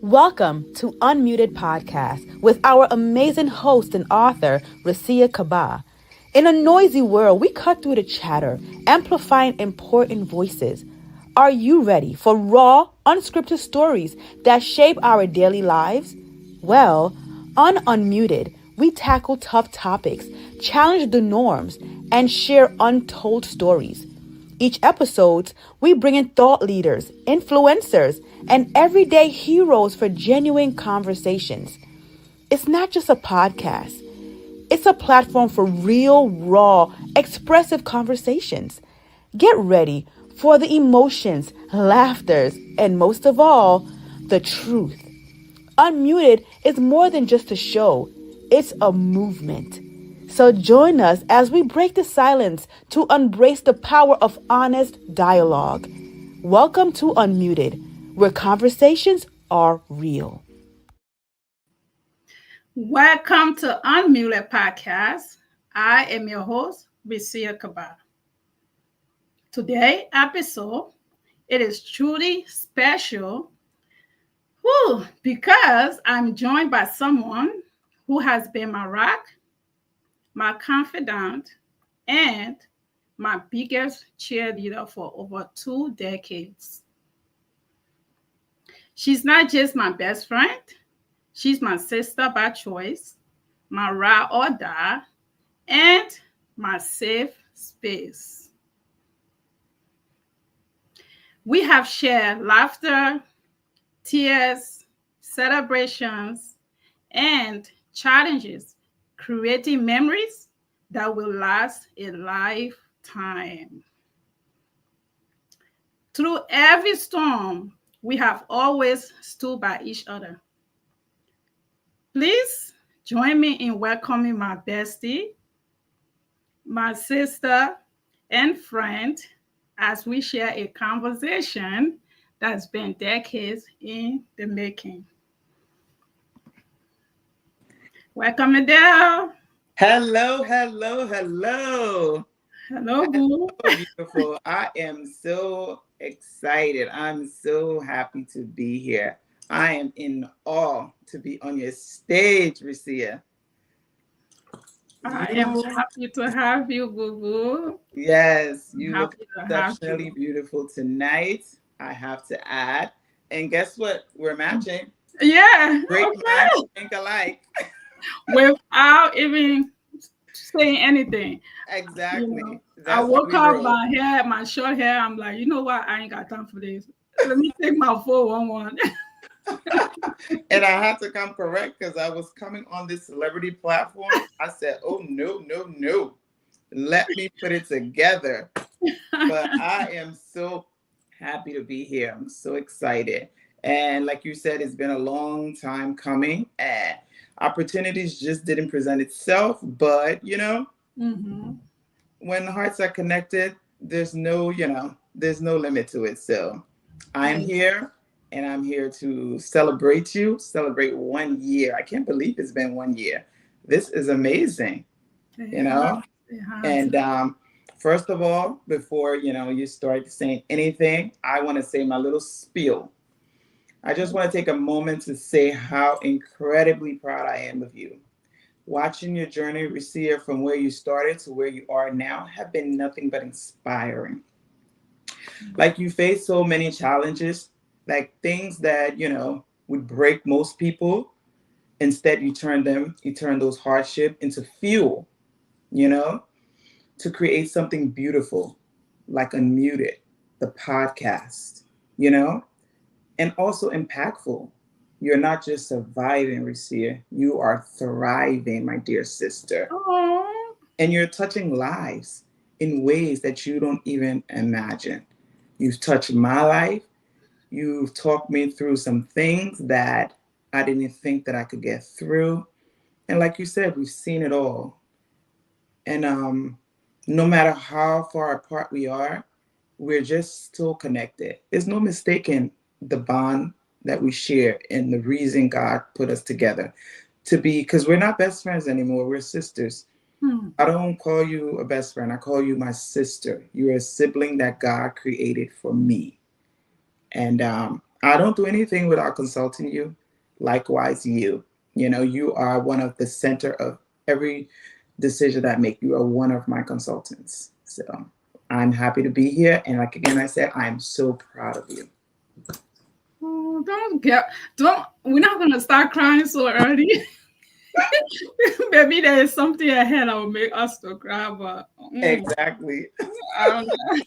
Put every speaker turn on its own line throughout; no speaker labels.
Welcome to Unmuted Podcast with our amazing host and author, Recia Kabbah. In a noisy world, we cut through the chatter, amplifying important voices. Are you ready for raw, unscripted stories that shape our daily lives? Well, on Unmuted, we tackle tough topics, challenge the norms, and share untold stories. Each episode, we bring in thought leaders, influencers, and everyday heroes for genuine conversations. It's not just a podcast. It's a platform for real, raw, expressive conversations. Get ready for the emotions, laughters, and most of all, the truth. Unmuted is more than just a show. It's a movement. So join us as we break the silence to embrace the power of honest dialogue. Welcome to Unmuted, where conversations are real.
Welcome to Unmuted Podcast. I am your host, Recia Kabbah. Today's episode, it is truly special because I'm joined by someone who has been my rock, my confidant, and my biggest cheerleader for over 2 decades. She's not just my best friend, she's my sister by choice, my ride or die, and my safe space. We have shared laughter, tears, celebrations, and challenges, creating memories that will last a lifetime. Through every storm, we have always stood by each other. Please join me in welcoming my bestie, my sister, and friend as we share a conversation that's been decades in the making. Welcome, Adele.
Hello, hello, hello.
Hello, boo.
So beautiful. I am so excited. I'm so happy to be here. I am in awe to be on your stage, Recia.
I am happy to have you, boo boo.
Yes, you look exceptionally beautiful tonight, I have to add. And guess what? We're matching.
Yeah.
Great minds think alike.
Without even saying anything.
Exactly.
You know, I woke up my short hair. I'm like, you know what? I ain't got time for this. Let me take my 411.
And I had to come correct because I was coming on this celebrity platform. I said, oh, no. Let me put it together. But I am so happy to be here. I'm so excited. And like you said, it's been a long time coming. And opportunities just didn't present itself. But, when the hearts are connected, there's no limit to it. So I'm here. And I'm here to celebrate 1 year. I can't believe it's been 1 year. This is amazing, And first of all, before, you start saying anything, I want to say my little spiel. I just want to take a moment to say how incredibly proud I am of you. Watching your journey, Recia, from where you started to where you are now have been nothing but inspiring. Like you face so many challenges, like things that, would break most people. Instead, you turn those hardship into fuel, to create something beautiful, like Unmuted, the podcast, and also impactful. You're not just surviving, Recia. You are thriving, my dear sister.
Aww.
And you're touching lives in ways that you don't even imagine. You've touched my life. You've talked me through some things that I didn't even think that I could get through. And like you said, we've seen it all. And no matter how far apart we are, we're just still connected. There's no mistaking the bond that we share and the reason God put us together to be, because we're not best friends anymore. We're sisters. I don't call you a best friend. I call you my sister. You're a sibling that God created for me. And I don't do anything without consulting you. Likewise, you. You are one of the center of every decision that I make. You are one of my consultants. So I'm happy to be here. And like again, I said, I'm so proud of you.
Oh, we're not gonna start crying so early. Maybe there is something ahead that will make us to cry, but
Exactly.
I don't know.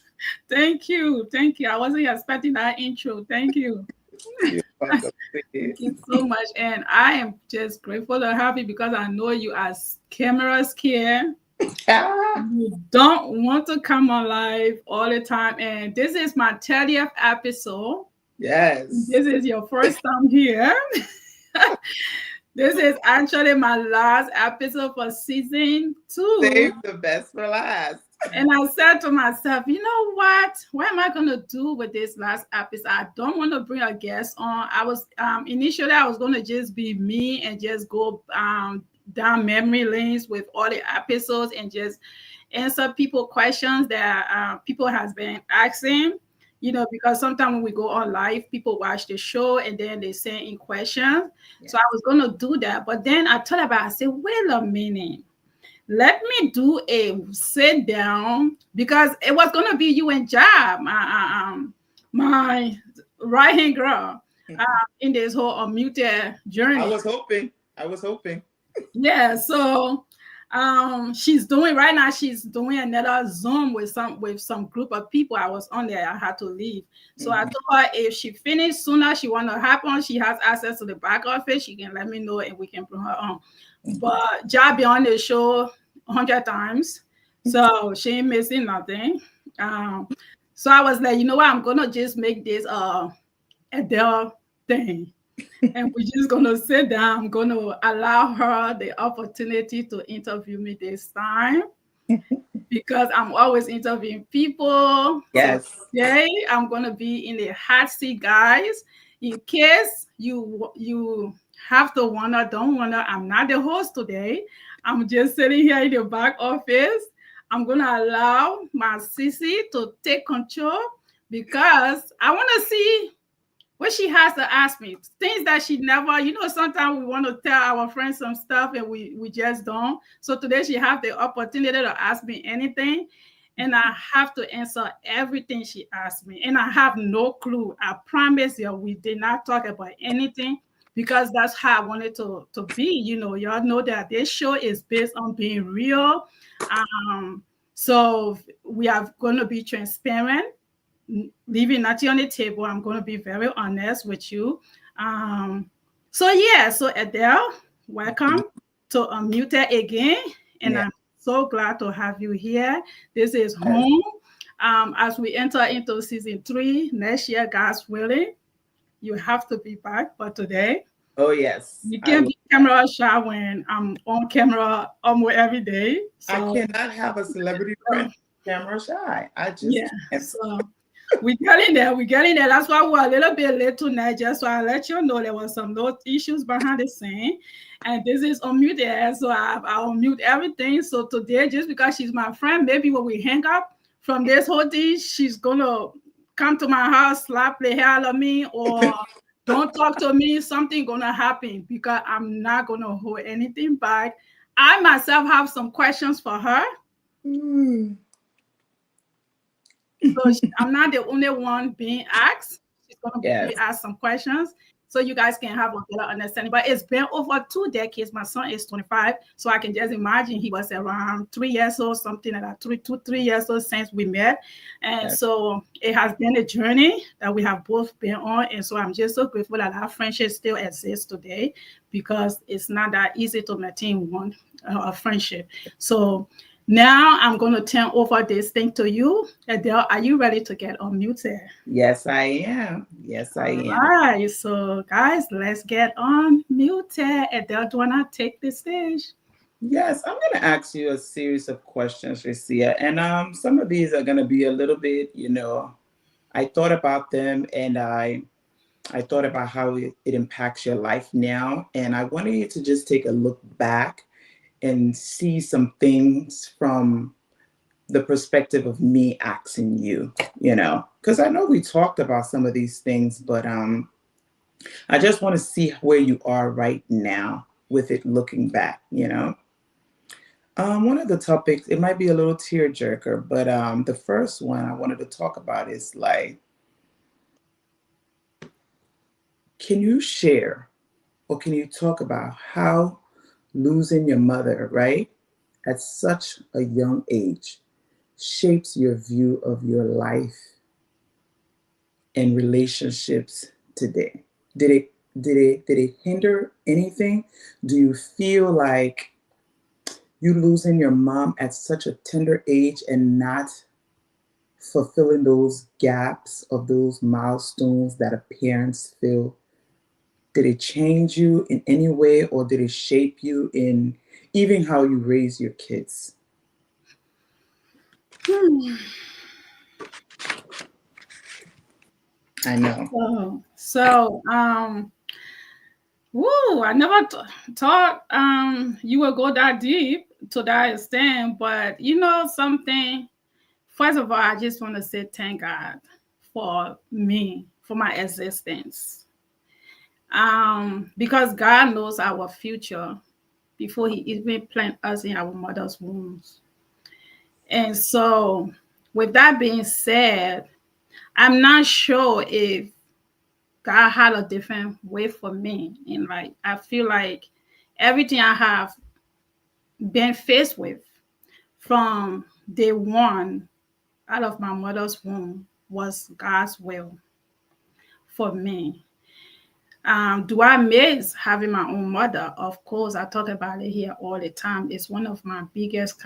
Thank you. I wasn't expecting that intro. Thank you.
You're welcome.
Thank you so much. And I am just grateful to have you because I know you as camera scared. You don't want to come on live all the time. And this is my 30th episode.
Yes.
This is your first time here. This is actually my last episode for season 2.
Save the best for last.
And I said to myself, you know what? What am I going to do with this last episode? I don't want to bring a guest on. I was initially I was going to just be me and just go down memory lanes with all the episodes and just answer people questions that people has been asking. Because sometimes when we go on live, people watch the show and then they send in questions. Yeah. So I was going to do that. But then I thought about it. I said, wait a minute. Let me do a sit down because it was going to be you and Jab, my right-hand girl, in this whole unmuted journey.
I was hoping.
Yeah. So she's doing another Zoom with some group of people. I was on there. I had to leave. So I told her if she finished sooner, she want to hop on. She has access to the back office. She can let me know and we can bring her on. But Jab be on the show 100 times. So she ain't missing nothing. So I was like, you know what? I'm going to just make this Adele thing. And we're just going to sit down. I'm going to allow her the opportunity to interview me this time because I'm always interviewing people.
Yes.
So today, I'm going to be in the hot seat, guys. In case you have to don't wonder, I'm not the host today. I'm just sitting here in the back office. I'm going to allow my sissy to take control because I want to see what she has to ask me, things that she never, sometimes we want to tell our friends some stuff and we just don't. So today she have the opportunity to ask me anything and I have to answer everything she asked me. And I have no clue. I promise you, we did not talk about anything because that's how I wanted to be. Y'all know that this show is based on being real. So we are going to be transparent. Leaving nothing on the table. I'm going to be very honest with you. So Adele, welcome to Unmuted again. And I'm so glad to have you here. This is home. As we enter into season 3 next year, God's willing, you have to be back. But today,
oh yes,
you can't be camera shy when I'm on camera almost every day. So,
I cannot have a celebrity friend camera shy. I just can't.
So we're getting there. That's why we're a little bit late tonight. Just so I let you know there was some little issues behind the scene. And this is unmuted. So I'll mute everything. So today, just because she's my friend, maybe when we hang up from this whole thing, she's going to come to my house, slap the hell out of me, or don't talk to me. Something going to happen because I'm not going to hold anything back. I myself have some questions for her. So I'm not the only one being asked. She's going to be asked some questions so you guys can have a better understanding. But it's been over 2 decades. My son is 25, so I can just imagine he was around 3 years old, something like that, 3 years old since we met. And so it has been a journey that we have both been on. And so I'm just so grateful that our friendship still exists today because it's not that easy to maintain a friendship. So now I'm going to turn over this thing to you. Adele, are you ready to get unmuted?
Yes, I am. All
right. So, guys, let's get unmuted. Adele, do you want to take the stage?
Yes, I'm going to ask you a series of questions, Recia. And some of these are going to be a little bit, I thought about them and I thought about how it impacts your life now. And I wanted you to just take a look back and see some things from the perspective of me asking you, because I know we talked about some of these things, but I just want to see where you are right now with it looking back. One of the topics, it might be a little tearjerker, but the first one I wanted to talk about is like, can you share or can you talk about how losing your mother, right, at such a young age shapes your view of your life and relationships today? Did it hinder anything? Do you feel like you losing your mom at such a tender age and not fulfilling those gaps of those milestones that a parents feel, did it change you in any way, or did it shape you in even how you raise your kids? I know.
Woo, I never thought you would go that deep to that extent, but something. First of all, I just want to say thank God for me, for my existence. Because God knows our future before He even planned us in our mother's wombs. And so, with that being said, I'm not sure if God had a different way for me in life. I feel like everything I have been faced with from day one out of my mother's womb was God's will for me. Do I miss having my own mother? Of course, I talk about it here all the time. It's one of my biggest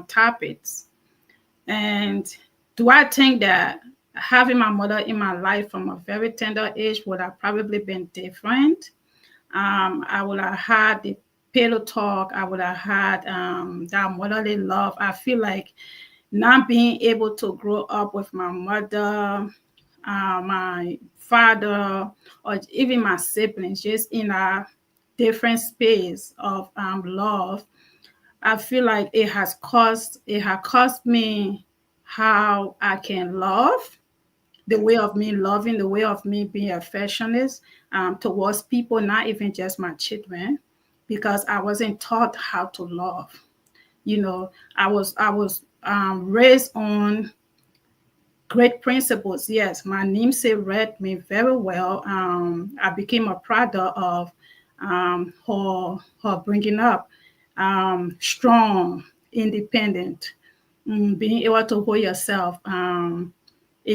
topics. And do I think that having my mother in my life from a very tender age would have probably been different? I would have had the pillow talk. I would have had that motherly love. I feel like not being able to grow up with my mother, my father, or even my siblings, just in a different space of love, I feel like it has cost me how I can love, the way of me loving, the way of me being affectionate towards people, not even just my children, because I wasn't taught how to love. I was raised on great principles. Yes, my namesake read me very well. I became a product of her bringing up, strong, independent, being able to hold yourself in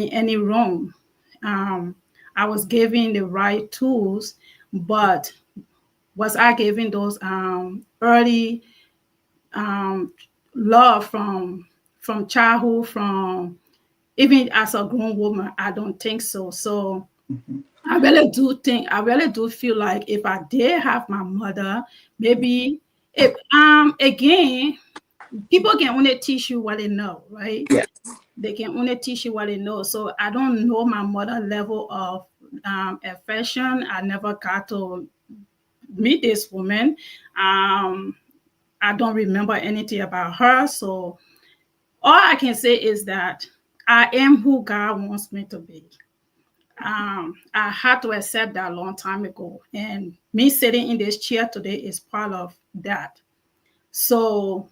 any room. I was given the right tools, but was I given those early love from childhood, from even as a grown woman? I don't think so. So I really do feel like if I did have my mother, maybe if again, people can only teach you what they know, right?
Yes.
They can only teach you what they know. So I don't know my mother level of affection. I never got to meet this woman. I don't remember anything about her. So all I can say is that I am who God wants me to be. I had to accept that a long time ago. And me sitting in this chair today is part of that. So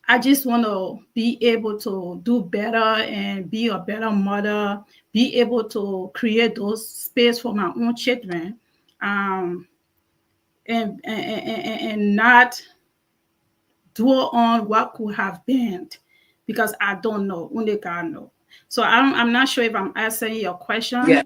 I just want to be able to do better and be a better mother, be able to create those space for my own children, um, and not dwell on what could have been, because I don't know. Only God knows. So I'm not sure if I'm answering your question
Yes,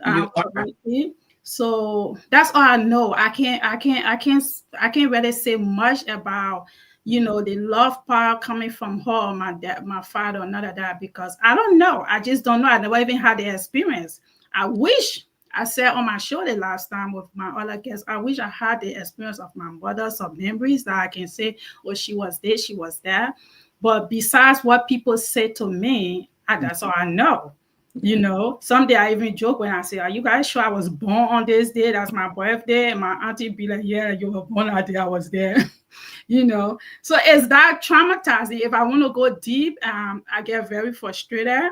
you are.
correctly. So that's all I know. I can't really say much about the love part coming from her, my dad, my father, none of that, because I don't know. I just don't know. I never even had the experience. I wish I said on my show the last time with my other guests, I wish I had the experience of my mother, some memories that I can say, oh, she was this, she was that. But besides what people say to me, that's all I know. You know, someday I even joke when I say, "Are you guys sure I was born on this day? That's my birthday." And my auntie be like, "Yeah, you were born that day. I was there." You know, so it's that traumatizing. If I want to go deep, I get very frustrated.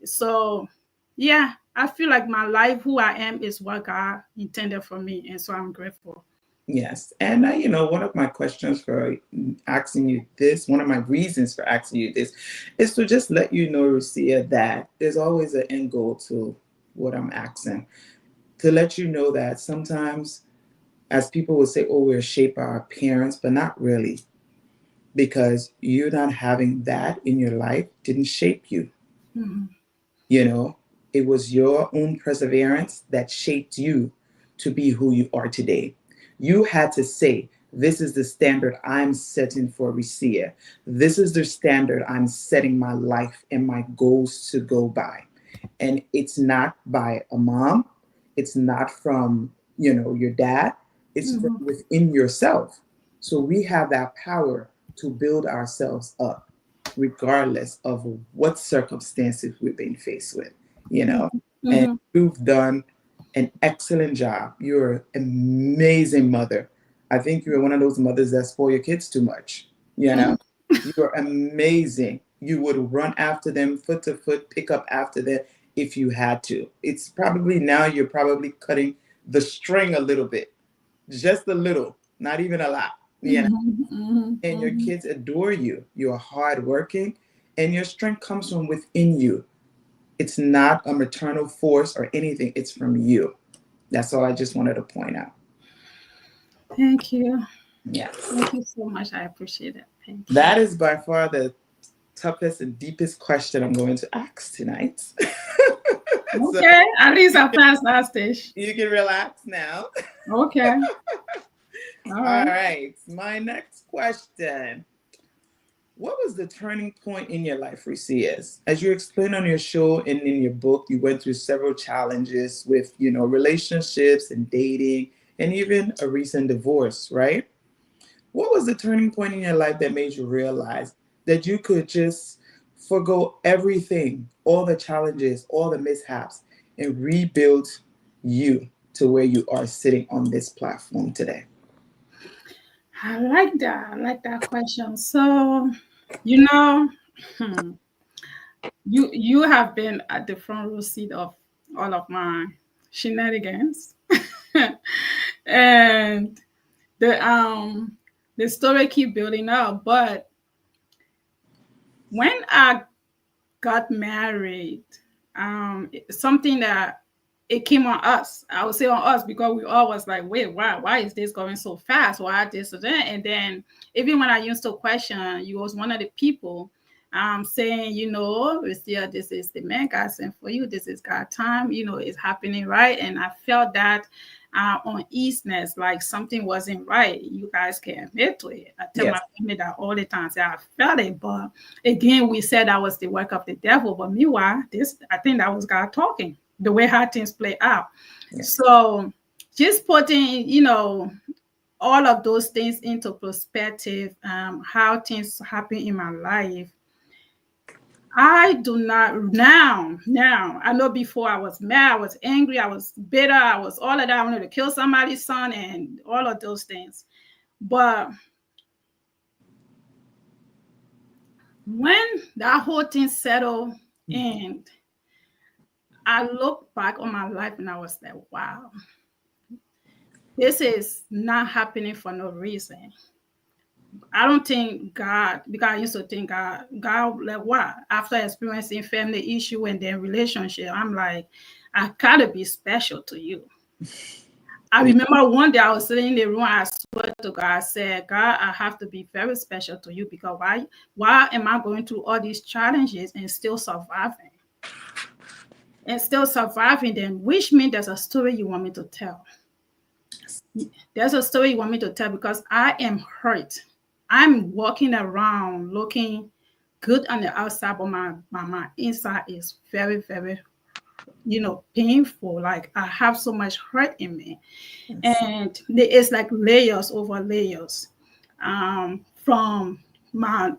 So yeah, I feel like my life, who I am, is what God intended for me, and so I'm grateful.
Yes. And, one of my questions for asking you this, one of my reasons for asking you this is to just let you know, Recia, that there's always an end goal to what I'm asking. To let you know that sometimes, as people will say, oh, we're shaped by our parents, but not really. Because you not having that in your life didn't shape you.
Mhm.
It was your own perseverance that shaped you to be who you are today. You had to say, this is the standard I'm setting for Recia. This is the standard I'm setting my life and my goals to go by. And it's not by a mom. It's not from, your dad. It's from
Mhm.
within yourself. So we have that power to build ourselves up, regardless of what circumstances we've been faced with, you know.
Mhm.
And
Mhm.
you've done an excellent job. You're an amazing mother. I think you're one of those mothers that spoil your kids too much, you know.
Mhm.
You're amazing. You would run after them, foot to foot, pick up after them if you had to. It's probably now you're probably cutting the string a little bit, just a little, not even a lot,
Mhm. Mhm.
and your
Mhm.
kids adore you. You're hardworking, and your strength comes from within you. It's not a maternal force or anything, it's from you. That's all I just wanted to point out.
Thank you.
Yes.
Thank you so much. I appreciate it. Thank you.
That is by far the toughest and deepest question I'm going to ask tonight. So
Okay, at least I passed that stage.
you can relax now.
Okay, all
All
right.
right. My next question. What was the turning point in your life, Recia? As you explained on your show and in your book, you went through several challenges with, relationships and dating and even a recent divorce, right? What was the turning point in your life that made you realize that you could just forgo everything, all the challenges, all the mishaps, and rebuild you to where you are sitting on this platform today?
I like that. I like that question. So, you know, hmm, you have been at the front row seat of all of my shenanigans, and the um the story keep building up. But when I got married, something that it came on us. I would say on us because we all was like, wait, why is this going so fast? Why this or that? And then even when I used to question, you was one of the people saying, Lucia, this is the man God sent for you. This is God time, it's happening right. And I felt that uneasiness, like something wasn't right. You guys can admit to it. I tell my
Yes.
family that all the time. Say I felt it, but again, we said that was the work of the devil. But meanwhile, I think that was God talking, the way how things play out.
Yes.
So just putting, all of those things into perspective, how things happen in my life. I do not now. I know before I was mad, I was angry, I was bitter, I was all of that. I wanted to kill somebody's son and all of those things. But when that whole thing settled and I look back on my life and I was like, wow, this is not happening for no reason. I don't think God, because I used to think God like what? After experiencing family issue and then relationship, I'm like, I gotta be special to you. I remember one day I was sitting in the room, I swear to God, I said, God, I have to be very special to you because why am I going through all these challenges and still surviving? And still surviving, then which means there's a story you want me to tell. There's a story you want me to tell because I am hurt. I'm walking around looking good on the outside, but my inside is very, very, painful. Like I have so much hurt in me.
Yes.
And it's like layers over layers. From my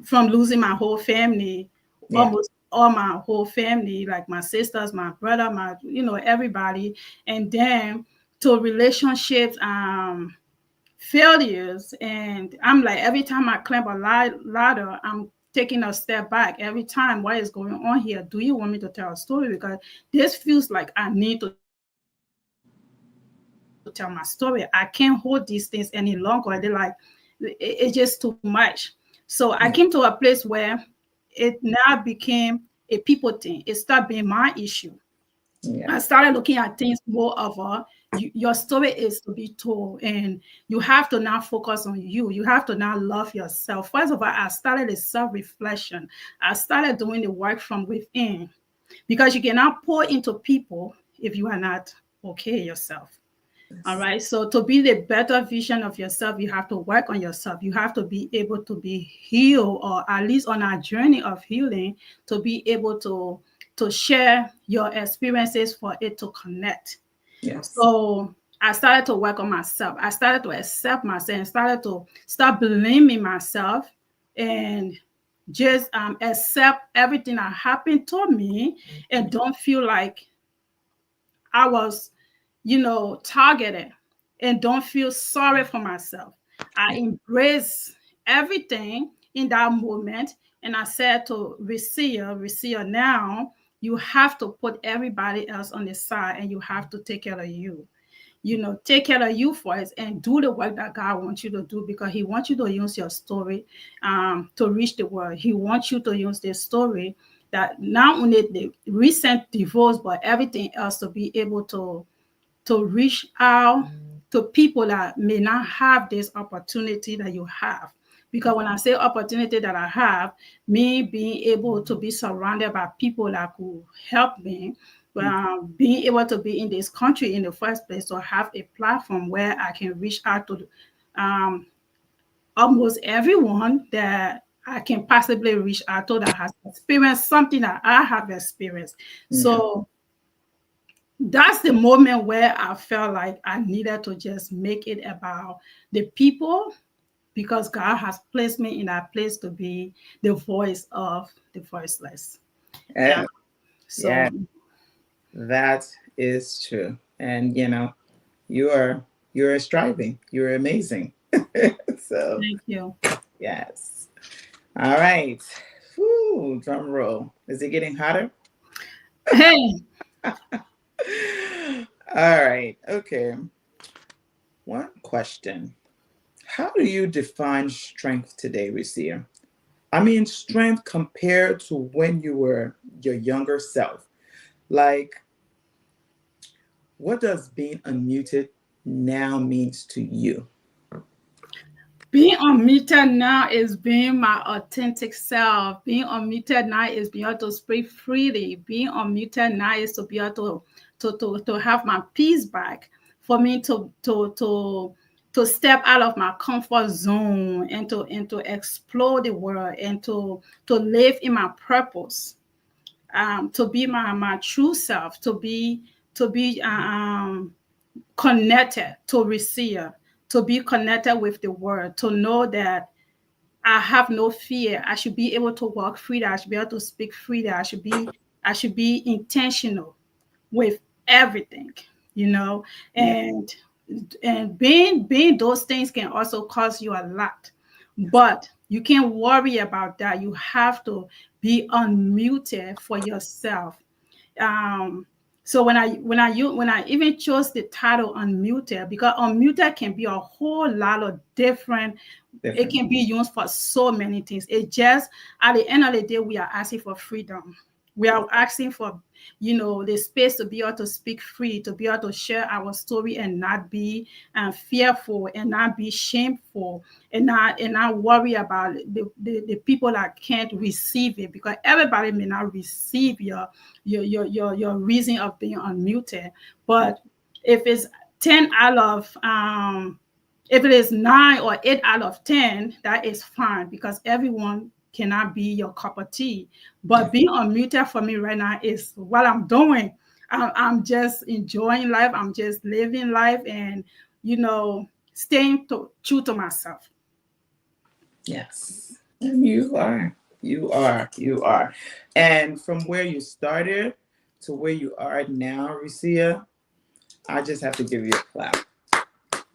from losing my whole family
Yeah.
almost all my whole family, like my sisters, my brother, everybody. And then to relationships, failures. And I'm like, every time I climb a ladder, I'm taking a step back every time. What is going on here? Do you want me to tell a story? Because this feels like I need to tell my story. I can't hold these things any longer. They're like, it's just too much. So I came to a place where it now became a people thing. It started being my issue. I started looking at things
Yeah.
more of your story is to be told, and you have to now focus on you. You have to now love yourself. First of all, I started a self-reflection. I started doing the work from within, because you cannot pour into people if you are not okay yourself. All right. So to be the better vision of yourself, you have to work on yourself. You have to be able to be healed, or at least on a journey of healing, to be able to share your experiences for it to connect.
Yes.
So I started to work on myself. I started to accept myself and started to stop blaming myself, and just accept everything that happened to me, and don't feel like I was, targeted, and don't feel sorry for myself. I embrace everything in that moment. And I said to Recia, now you have to put everybody else on the side, and you have to take care of you. Take care of you first, and do the work that God wants you to do, because He wants you to use your story to reach the world. He wants you to use this story, that not only the recent divorce, but everything else, to be able to reach out to people that may not have this opportunity that you have. Because when I say opportunity that I have, me being able to be surrounded by people that could help me, being able to be in this country in the first place, to have a platform where I can reach out to um, almost everyone that I can possibly reach out to, that has experienced something that I have experienced. So that's the moment where I felt like I needed to just make it about the people, because God has placed me in that place to be the voice of the voiceless.
Yeah.
So
Yeah. That is true. And you're striving. You're amazing. So
thank you.
yes. All right. Whew, drum roll. Is it getting hotter?
Hey,
All right. Okay. One question. How do you define strength today, Recia? I mean, strength compared to when you were your younger self. Like, what does being unmuted now means to you?
being unmuted now is being my authentic self. Being unmuted now is being able to speak freely. Being unmuted now is to be able to have my peace back. For me to step out of my comfort zone, and to explore the world, and to live in my purpose. To be my true self. To be connected to receive, to be connected with the word, to know that I have no fear. I should be able to walk freely. I should be able to speak freely. I should be intentional with everything, you know.
Yeah.
And being those things can also cost you a lot. But you can't worry about that. You have to be unmuted for yourself. um so when I even chose the title unmuted, because unmuted can be a whole lot of different. It
Different.
can be used for so many things. It just, at the end of the day, we are asking for freedom. We are asking for, the space to be able to speak free, to be able to share our story, and not be fearful, and not be shameful, and not worry about the people that can't receive it, because everybody may not receive your reason of being unmuted. But if it's 10 out of if it is 9 or 8 out of 10, that is fine, because everyone cannot be your cup of tea. But being unmuted for me right now is what I'm doing. I'm just enjoying life. I'm just living life, and staying true to myself.
Yes. And you are. You are. You are. And from where you started to where you are now, Recia, I just have to give you a clap.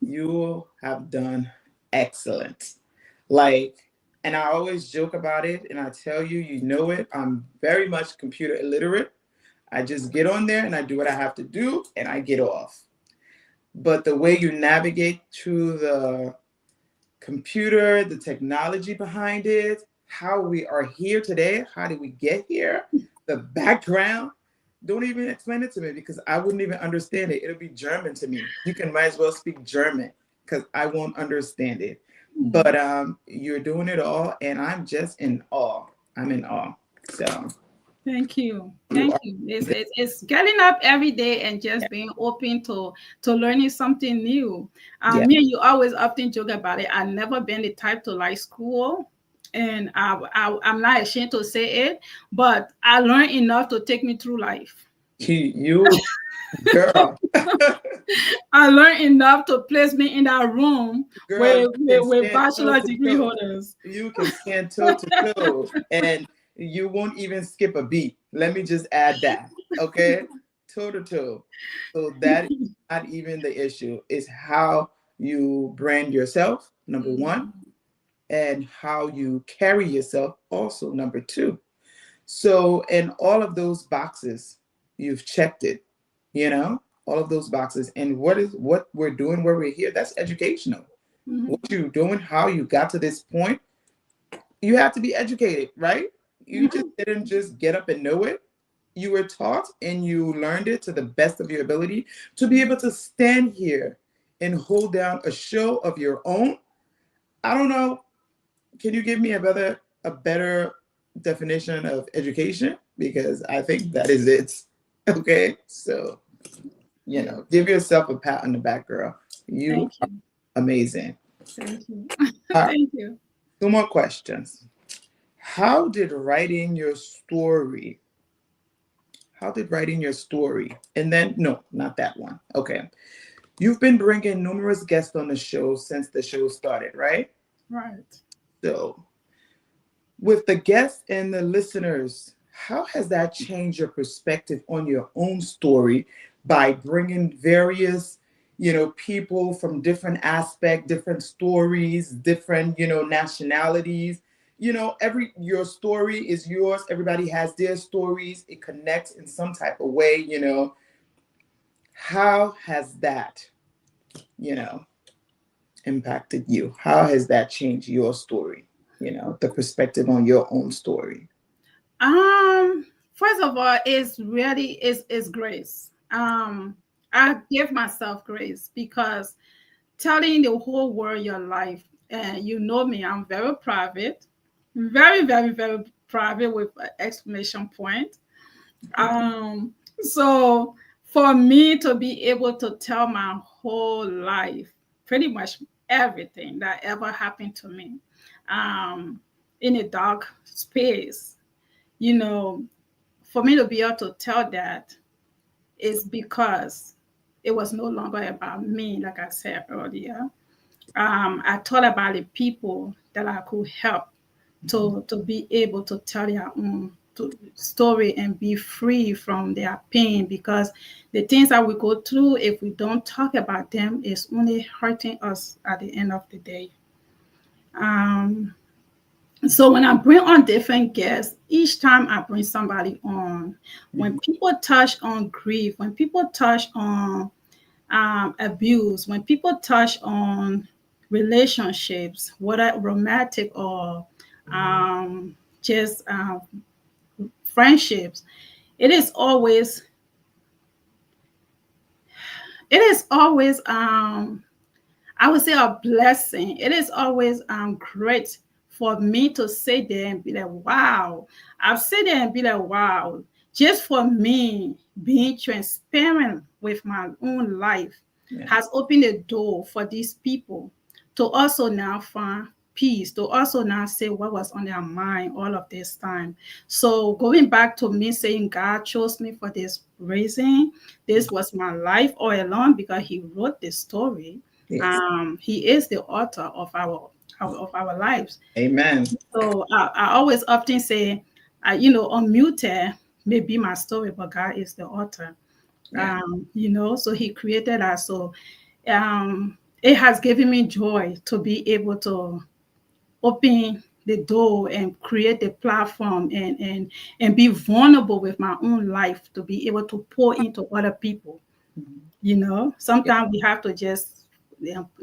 You have done excellent. Like, and I always joke about it, and I tell you, you know it. I'm very much computer illiterate. I just get on there and I do what I have to do and I get off. But the way you navigate through the computer, the technology behind it, how we are here today, how did we get here, the background, don't even explain it to me because I wouldn't even understand it. It'll be German to me. You can might as well speak German because I won't understand it. But you're doing it all, and I'm just in awe. I'm in awe. So
thank you. Thank you. It's getting up every day and just being open to learning something new.
Yeah.
Me and you always often joke about it. I've never been the type to like school, and I'm not ashamed to say it, but I learned enough to take me through life.
You girl.
I learned enough to place me in that room
Girl,
with bachelor's degree holders.
You can stand toe to toe, and you won't even skip a beat. Let me just add that, okay? Toe to toe. So that is not even the issue. It's how you brand yourself, number one, and how you carry yourself, also number two. So in all of those boxes, you've checked it, all of those boxes. And what we're doing, where we're here, that's educational. What you're doing, how you got to this point, you have to be educated, right? You just didn't just get up and know it. You were taught and you learned it to the best of your ability to be able to stand here and hold down a show of your own. I don't know. Can you give me a better definition of education? Because I think that is it. Okay. So, give yourself a pat on the back, girl. You are amazing.
Thank you.
Right.
Thank you.
2 more questions. How did writing your story, and then, no, not that one. Okay. You've been bringing numerous guests on the show since the show started, right?
Right.
So with the guests and the listeners, how has that changed your perspective on your own story by bringing various, people from different aspects, different stories, different, nationalities? Your story is yours. Everybody has their stories. It connects in some type of way, How has that, impacted you? How has that changed your story? The perspective on your own story.
First of all, it's really is grace. I give myself grace because telling the whole world your life, and you know me, I'm very private, very, very, very private with an exclamation point. So for me to be able to tell my whole life, pretty much everything that ever happened to me, in a dark space, for me to be able to tell that is because it was no longer about me, like I said earlier. I thought about the people that I could help to be able to tell their own story and be free from their pain, because the things that we go through, if we don't talk about them, is only hurting us at the end of the day. So when I bring on different guests, each time I bring somebody on, when people touch on grief, when people touch on abuse, when people touch on relationships, whether romantic or just friendships, it is always I would say a blessing. It is always great for me to sit there and be like, wow. I've sit there and be like, wow. Just for me being transparent with my own life has opened the door for these people to also now find peace, to also now say what was on their mind all of this time. So going back to me saying God chose me for this reason, this was my life all along because he wrote this story. Yes. He is the author of our lives.
Amen.
So I always often say, unmuted may be my story, but God is the author.
Yeah.
So He created us. So it has given me joy to be able to open the door and create the platform and be vulnerable with my own life to be able to pour into other people. Sometimes we have to just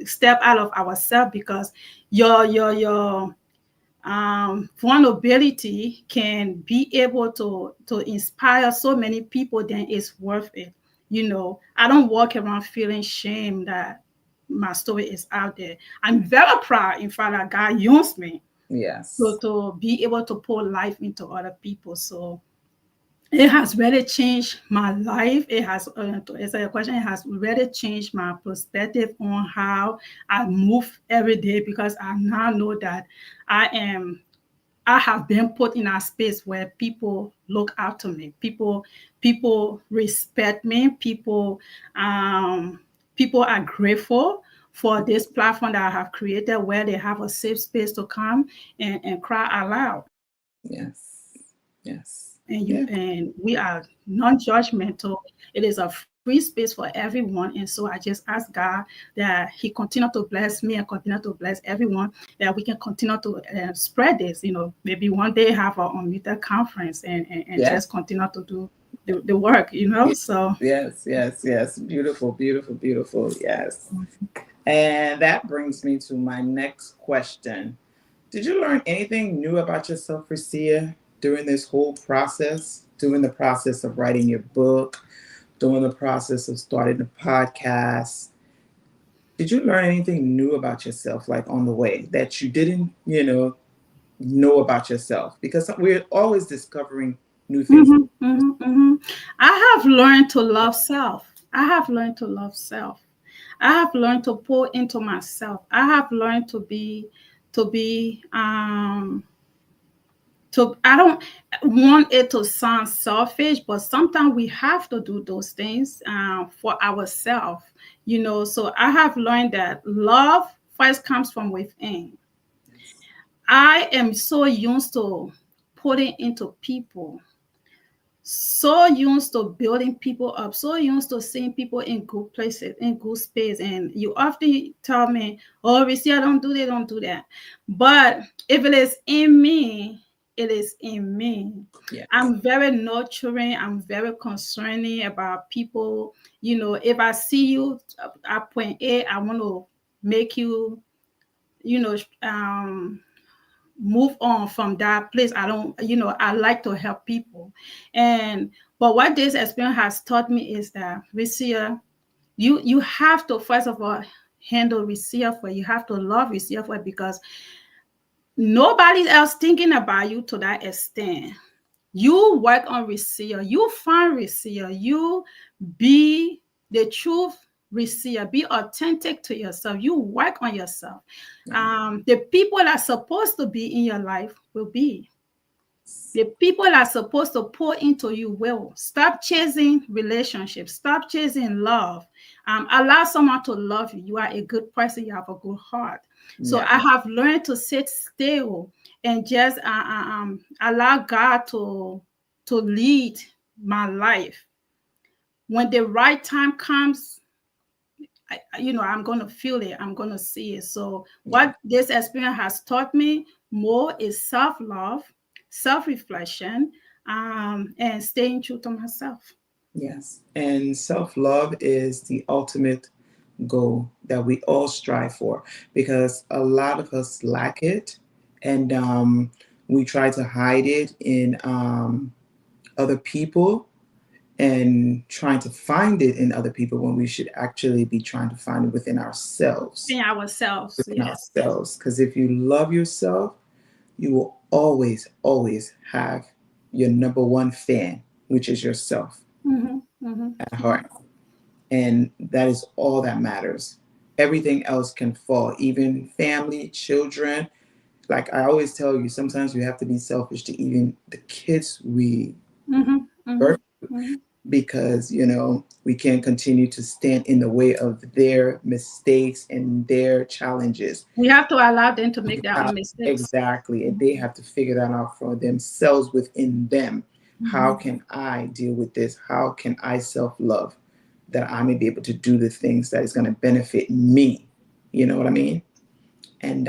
step out of ourselves, because your vulnerability can be able to inspire so many people. Then it's worth it. I don't walk around feeling shame that my story is out there. I'm very proud, in fact, that God used me
Yes.
to be able to pour life into other people. So it has really changed my life. It has, to answer your question, it has really changed my perspective on how I move every day, because I now know that I have been put in a space where people look after me. People respect me. People are grateful for this platform that I have created, where they have a safe space to come and cry out loud.
Yes. Yes.
And we are non-judgmental. It is a free space for everyone. And so I just ask God that He continue to bless me and continue to bless everyone, that we can continue to spread this. Maybe one day have our unmuted conference and just continue to do the work. So
yes. Beautiful. Yes. And that brings me to my next question. Did you learn anything new about yourself, Recia, during this whole process, during the process of writing your book, during the process of starting the podcast? Did you learn anything new about yourself, like on the way, that you didn't, know about yourself? Because we're always discovering new things.
I have learned to love self. I have learned to love self. I have learned to pour into myself. I have learned to be I don't want it to sound selfish, but sometimes we have to do those things for ourselves, So I have learned that love first comes from within. I am so used to putting into people, so used to building people up, so used to seeing people in good places, in good space. And you often tell me, oh, Recia, don't do that. But if it is in me, it is in me.
Yeah.
I'm very nurturing. I'm very concerning about people. If I see you at point A, I want to make you, move on from that place. I like to help people. But what this experience has taught me is that, Recia, you have to first of all handle Recia for. You have to love Recia for, because nobody else thinking about you to that extent. You work on Recia. You find Recia. You be the truth Recia. Be authentic to yourself. You work on yourself. The people that are supposed to be in your life will be. The people that are supposed to pour into you will. Stop chasing relationships. Stop chasing love. Allow someone to love you. You are a good person. You have a good heart. So I have learned to sit still and just allow God to lead my life. When the right time comes, I'm going to feel it. I'm going to see it. So what this experience has taught me more is self-love, self-reflection, and staying true to myself.
Yes. And self-love is the ultimate goal that we all strive for, because a lot of us lack it, and we try to hide it in other people, and trying to find it in other people, when we should actually be trying to find it within ourselves.
In ourselves, yes.
Because if you love yourself, you will always have your number one fan, which is yourself, at heart. And that is all that matters. Everything else can fall, even family, children. Like I always tell you, sometimes we have to be selfish to even the kids we birth. because, we can't continue to stand in the way of their mistakes and their challenges.
We have to allow them to make their own mistakes.
Exactly. And they have to figure that out for themselves within them. How can I deal with this? How can I self-love that I may be able to do the things that is going to benefit me? You know what I mean? And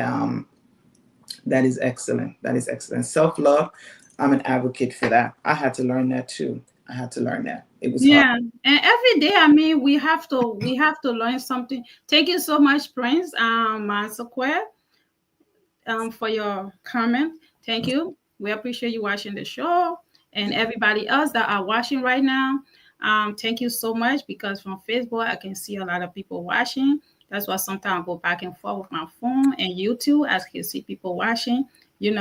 that is excellent. That is excellent. Self-love, I'm an advocate for that. I had to learn that too. I had to learn that. It was hard.
And every day, I mean, we have to learn something. Thank you so much, Prince, Square, for your comment. Thank you. We appreciate you watching the show, and everybody else that are watching right now. Thank you so much, because from Facebook I can see a lot of people watching. That's why sometimes I go back and forth with my phone, and YouTube, as you can see people watching. You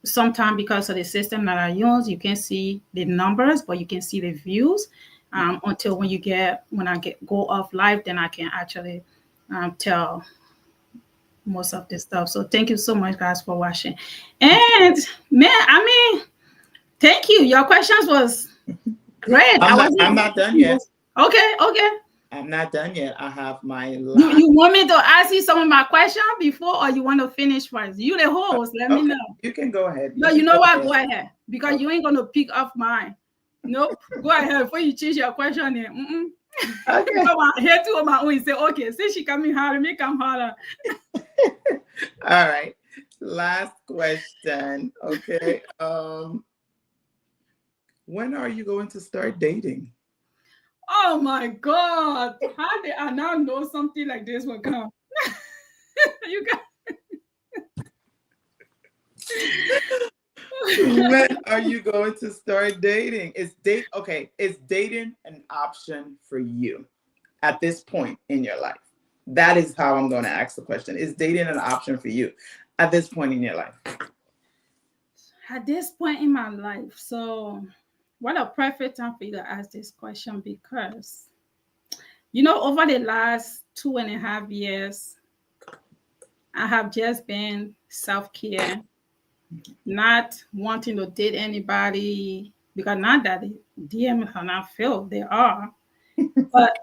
sometimes, because of the system that I use, you can see the numbers, but you can see the views until when I go off live, then I can actually tell most of this stuff. So thank you so much, guys, for watching. And man, I mean, thank you. Your questions was great.
I'm not done yet.
Okay.
I'm not done yet. I have my
last. You want me to ask you some of my questions before, or you want to finish first? You the host. Let me know.
You can go ahead.
No, you know what? Go ahead, because you ain't gonna pick up mine. Nope. Go ahead before you change your question. Okay. Here too on my own. Say, okay, since she coming harder, me come harder.
All right. Last question. Okay. When are you going to start dating?
Oh my God. How did I now know something like this will come? You got
When are you going to start dating? Is dating an option for you at this point in your life? That is how I'm going to ask the question. Is dating an option for you at this point in your life?
At this point in my life. So what a perfect time for you to ask this question, because, over the last 2.5 years, I have just been self-care, not wanting to date anybody, because not that the DM are not filled, they are. But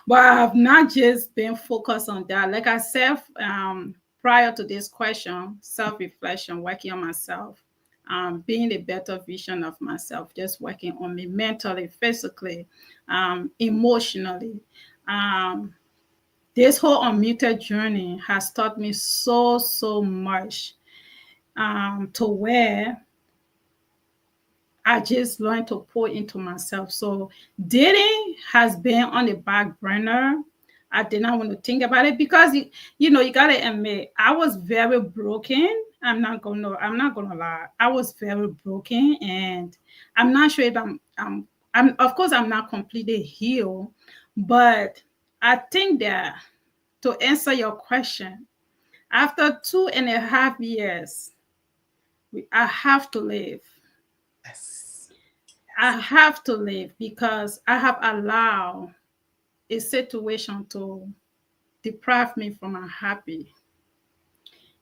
but I have not just been focused on that. Like I said, prior to this question, self-reflection, working on myself, being a better version of myself, just working on me mentally, physically, emotionally. This whole unmuted journey has taught me so much, to where I just learned to pour into myself. So dating has been on the back burner. I did not want to think about it, because you gotta admit, I was very broken. I'm not gonna lie. I was very broken, and I'm not sure if I'm of course I'm not completely healed, but I think that, to answer your question, after 2.5 years, I have to live.
Yes.
I have to live, because I have allowed a situation to deprive me from my happy.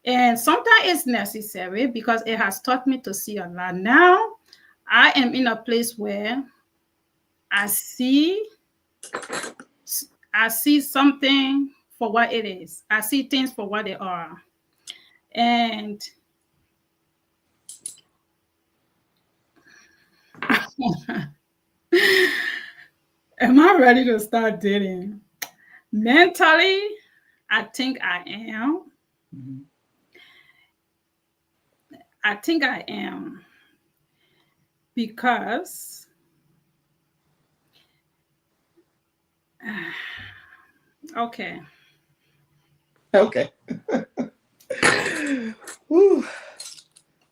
And sometimes it's necessary, because it has taught me to see a lot. Now I am in a place where I see something for what it is. I see things for what they are. And am I ready to start dating? Mentally, I think I am. Mm-hmm. I think I am, because okay.
Woo.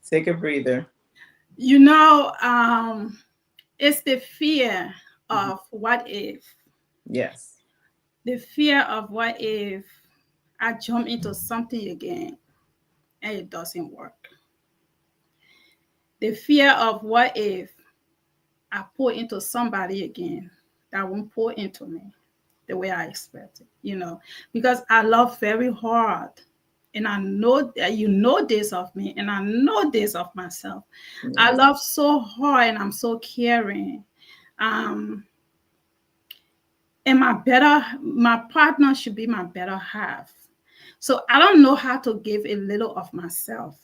Take a breather.
It's the fear of what if.
Yes.
The fear of what if I jump into something again and it doesn't work. The fear of what if I pour into somebody again that won't pour into me the way I expected, because I love very hard. And I know that you know this of me, and I know this of myself.
Yes.
I love so hard, and I'm so caring. And my partner should be my better half. So I don't know how to give a little of myself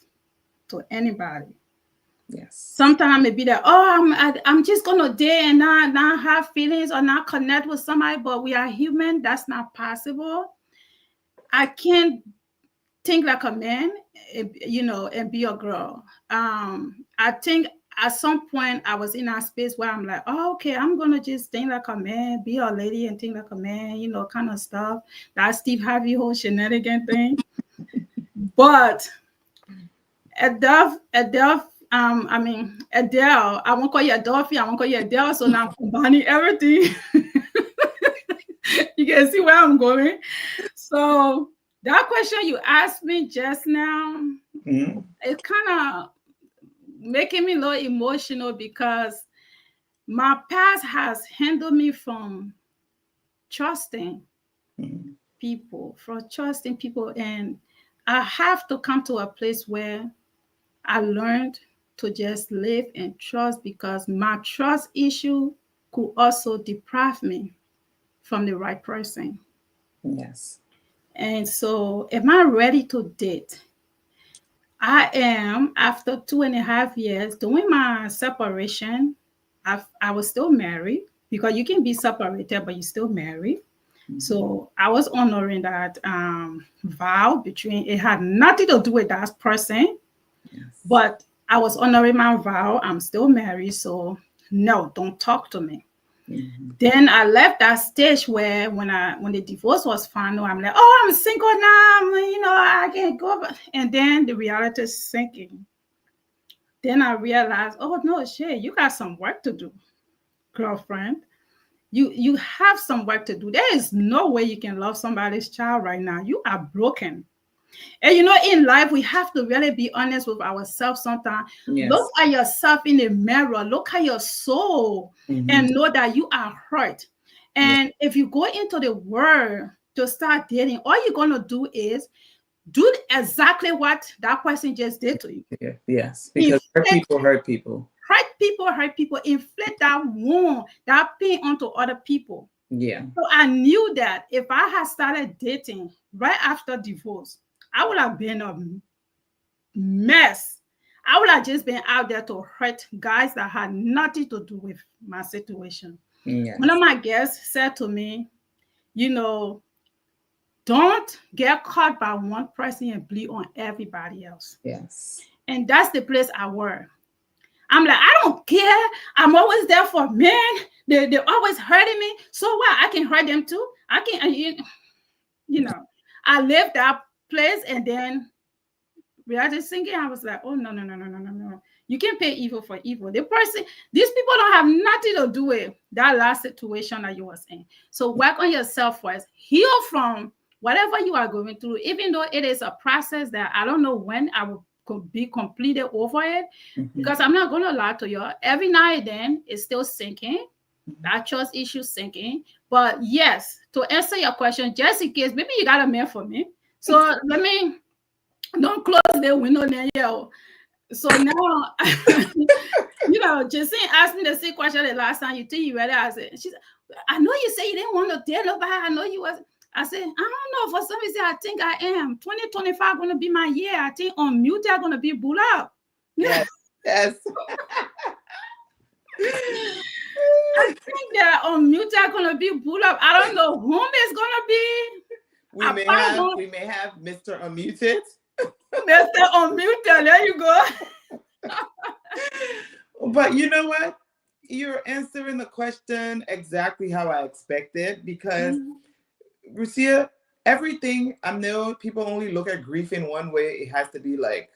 to anybody.
Yes.
Sometimes I may be that, oh, I'm just gonna date and not have feelings or not connect with somebody, but we are human. That's not possible. I can't think like a man, and be a girl. I think at some point I was in a space where I'm like, oh, okay, I'm gonna just think like a man, be a lady and think like a man, kind of stuff. That Steve Harvey whole shenanigan thing. But Adele, Adele, I won't call you Adolphe, I won't call you Adele, so now I'm combining everything. You can see where I'm going. So that question you asked me just now, it's kind of making me a little emotional because my past has hindered me from trusting people, and I have to come to a place where I learned to just live and trust, because my trust issue could also deprive me from the right person.
Yes.
And so, am I ready to date? I am. After 2.5 years, during my separation, I was still married, because you can be separated, but you're still married. So I was honoring that vow between, it had nothing to do with that person, but I was honoring my vow. I'm still married, so no, don't talk to me. Then I left that stage where when the divorce was final, I'm like, oh, I'm single now, I can't go. And then the reality is sinking. Then I realized, oh no, shit, you got some work to do, girlfriend. You have some work to do. There is no way you can love somebody's child right now. You are broken. And in life, we have to really be honest with ourselves sometimes. Yes. Look at yourself in the mirror. Look at your soul and know that you are hurt. And if you go into the world to start dating, all you're going to do is do exactly what that person just did to you.
Yeah. Yes, because hurt people hurt people.
Hurt people, inflict that wound, that pain onto other people.
Yeah.
So I knew that if I had started dating right after divorce, I would have been a mess. I would have just been out there to hurt guys that had nothing to do with my situation. Yes. One of my guests said to me, don't get caught by one person and bleed on everybody else.
Yes.
And that's the place I work. I'm like, I don't care. I'm always there for men. They're always hurting me. So what? I can hurt them too. I can, I left that place, and then reality sinking. I was like, oh, no. You can't pay evil for evil. These people don't have nothing to do with that last situation that you was in. So work on yourself first. Heal from whatever you are going through, even though it is a process that I don't know when I will be completed over it, because I'm not going to lie to you. Every now and then, it's still sinking. That trust issue sinking. But yes, to answer your question, just in case, maybe you got a man for me. So let me, don't close the window there. So now, Justine asked me the same question the last time. You think you ready? I said, I know you say you didn't want to date nobody. I know you was. I said, I don't know. For some reason, I think I am. 2025 going to be my year. I think on mute, I'm going to be bull up.
Yes. Yes.
I think that on mute, I'm going to be bull up. I don't know whom it's going to be.
We may have Mr. Unmuted.
Mr. Unmuted. There you go.
But you know what? You're answering the question exactly how I expected, because Recia, everything, I know people only look at grief in one way. It has to be like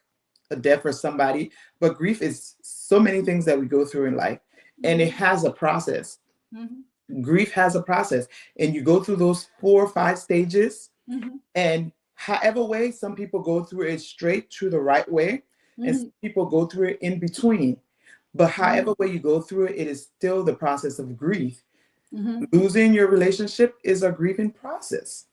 a death for somebody, but grief is so many things that we go through in life, and it has a process. Grief has a process, and you go through those 4 or 5 stages, and however way, some people go through it straight through the right way, and some people go through it in between. But however way you go through it, it is still the process of grief. Losing your relationship is a grieving process.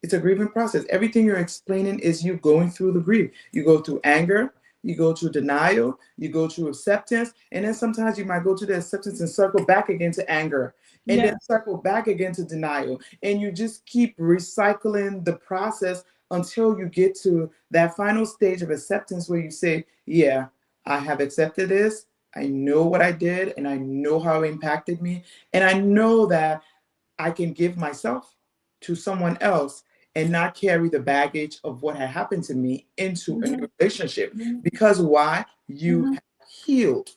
It's a grieving process. Everything you're explaining is you going through the grief. You go through anger, you go through denial, you go through acceptance, and then sometimes you might go to the acceptance and circle back again to anger, and then
Yes.
circle back again to denial. And you just keep recycling the process until you get to that final stage of acceptance where you say, yeah, I have accepted this. I know what I did, and I know how it impacted me. And I know that I can give myself to someone else and not carry the baggage of what had happened to me into a
Mhm.
new relationship.
Mhm.
Because why? You
Mhm.
have healed.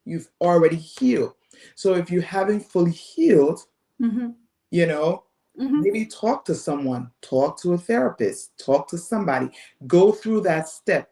You've already healed. So if you haven't fully healed,
Mhm.
you know,
Mhm.
maybe talk to someone, talk to a therapist, talk to somebody, go through that step.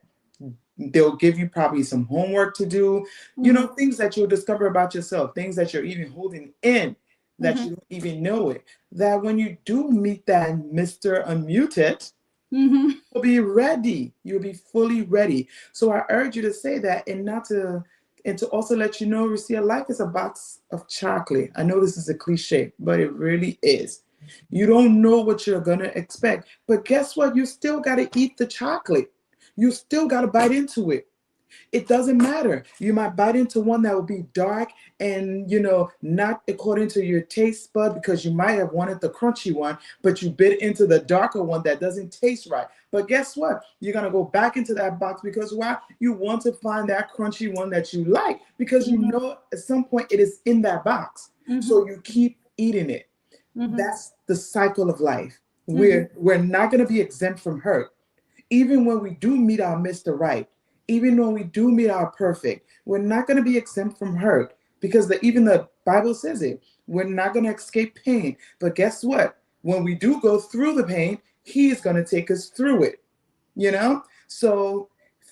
They'll give you probably some homework to do,
Mhm.
things that you'll discover about yourself, things that you're even holding in that
Mhm.
you don't even know it. That when you do meet that Mr. Unmuted,
Mhm.
you'll be ready. You'll be fully ready. So I urge you to say that and not to, and to also let you know, Recia, life is a box of chocolate. I know this is a cliche, but it really is. You don't know what you're going to expect. But guess what? You still got to eat the chocolate. You still got to bite into it. It doesn't matter. You might bite into one that will be dark and, not according to your taste bud because you might have wanted the crunchy one, but you bit into the darker one that doesn't taste right. But guess what? You're going to go back into that box because why? You want to find that crunchy one that you like because you
Mhm.
know at some point it is in that box.
Mhm.
So you keep eating it.
Mhm.
That's the cycle of life.
Mhm.
We're not going to be exempt from hurt even when we do meet our Mr. Right, even when we do meet our perfect, we're not going to be exempt from hurt because even the Bible says it. We're not going to escape pain. But guess what? When we do go through the pain, He is going to take us through it. So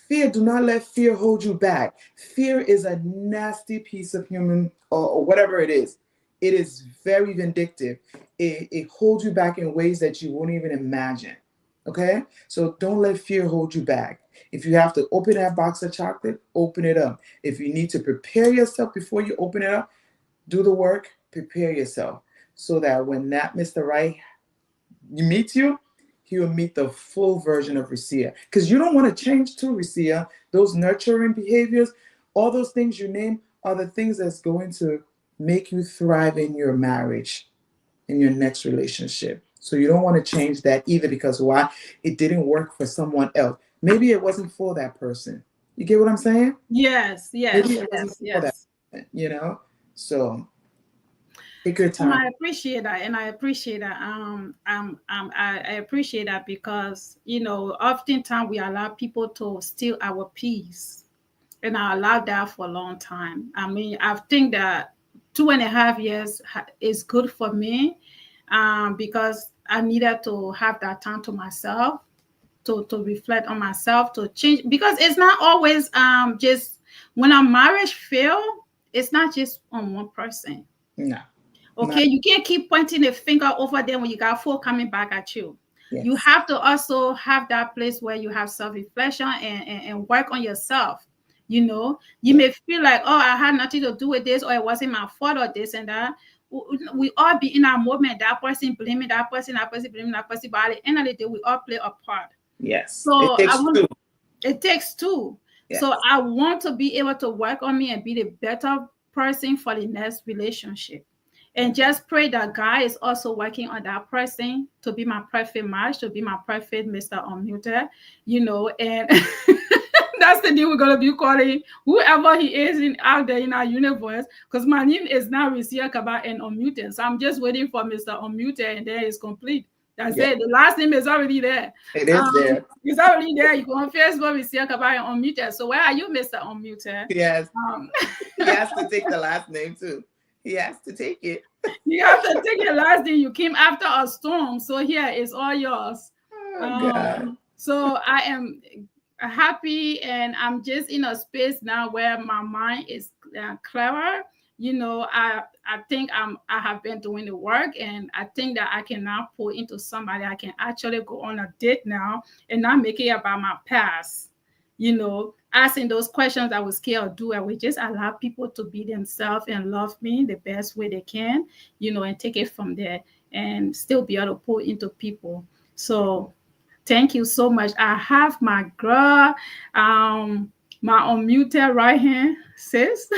fear, do not let fear hold you back. Fear is a nasty piece of human or whatever it is. It is very vindictive. It holds you back in ways that you won't even imagine. Okay? So don't let fear hold you back. If you have to open that box of chocolate, open it up. If you need to prepare yourself before you open it up, do the work, prepare yourself so that when that Mr. Right meets you, he will meet the full version of Recia. Because you don't want to change too, Recia. Those nurturing behaviors, all those things you name are the things that's going to make you thrive in your marriage, in your next relationship. So you don't want to change that either because why? It didn't work for someone else. Maybe it wasn't for that person. You get what I'm saying?
Yes. Yes.
Maybe it wasn't
Yes.
for that
Yes.
person. So take your
And
time.
I appreciate that. And I appreciate that. I appreciate that because oftentimes we allow people to steal our peace, and I allowed that for a long time. I mean, I think that 2.5 years is good for me, because I needed to have that time to myself, to reflect on myself, to change, because it's not always just when a marriage fail, it's not just on one person.
No,
Okay,
not
you can't keep pointing a finger over there when you got four coming back at you. You
yes.
have to also have that place where you have self-reflection and work on yourself. You
Yeah.
may feel like, oh, I had nothing to do with this, or it wasn't my fault, or this and that. We all be in our moment, that person blaming that person blaming that person, but at the end of the day, we all play a part.
Yes. It
So I
takes
want
two.
it takes two. So
Yes.
I want to be able to work on me and be the better person for the next relationship. And
Yeah.
just pray that God is also working on that person to be my perfect match, to be my perfect Mr. Unmuted, and that's the name we're gonna be calling whoever he is out there in our universe. Because my name is now Recia Kabbah and Unmuted. So I'm just waiting for Mr. Unmuted and then it's complete. That's
Yeah.
it. The last name is already there.
It is there.
It's already there. You go on Facebook, Recia Kabbah and Unmuted. So where are you, Mr. Unmuted?
Yes.
Um,
He has to take the last name too. He has to take it.
you have to take your last name. You came after a storm. So here it's all yours.
Oh God.
So I am happy, and I'm just in a space now where my mind is clearer. I think I have been doing the work, and I think that I can now pull into somebody. I can actually go on a date now and not make it about my past. Asking those questions I was scared of do. I would just allow people to be themselves and love me the best way they can, and take it from there. and still be able to pour into people. So thank you so much. I have my girl, my unmuted right hand sis.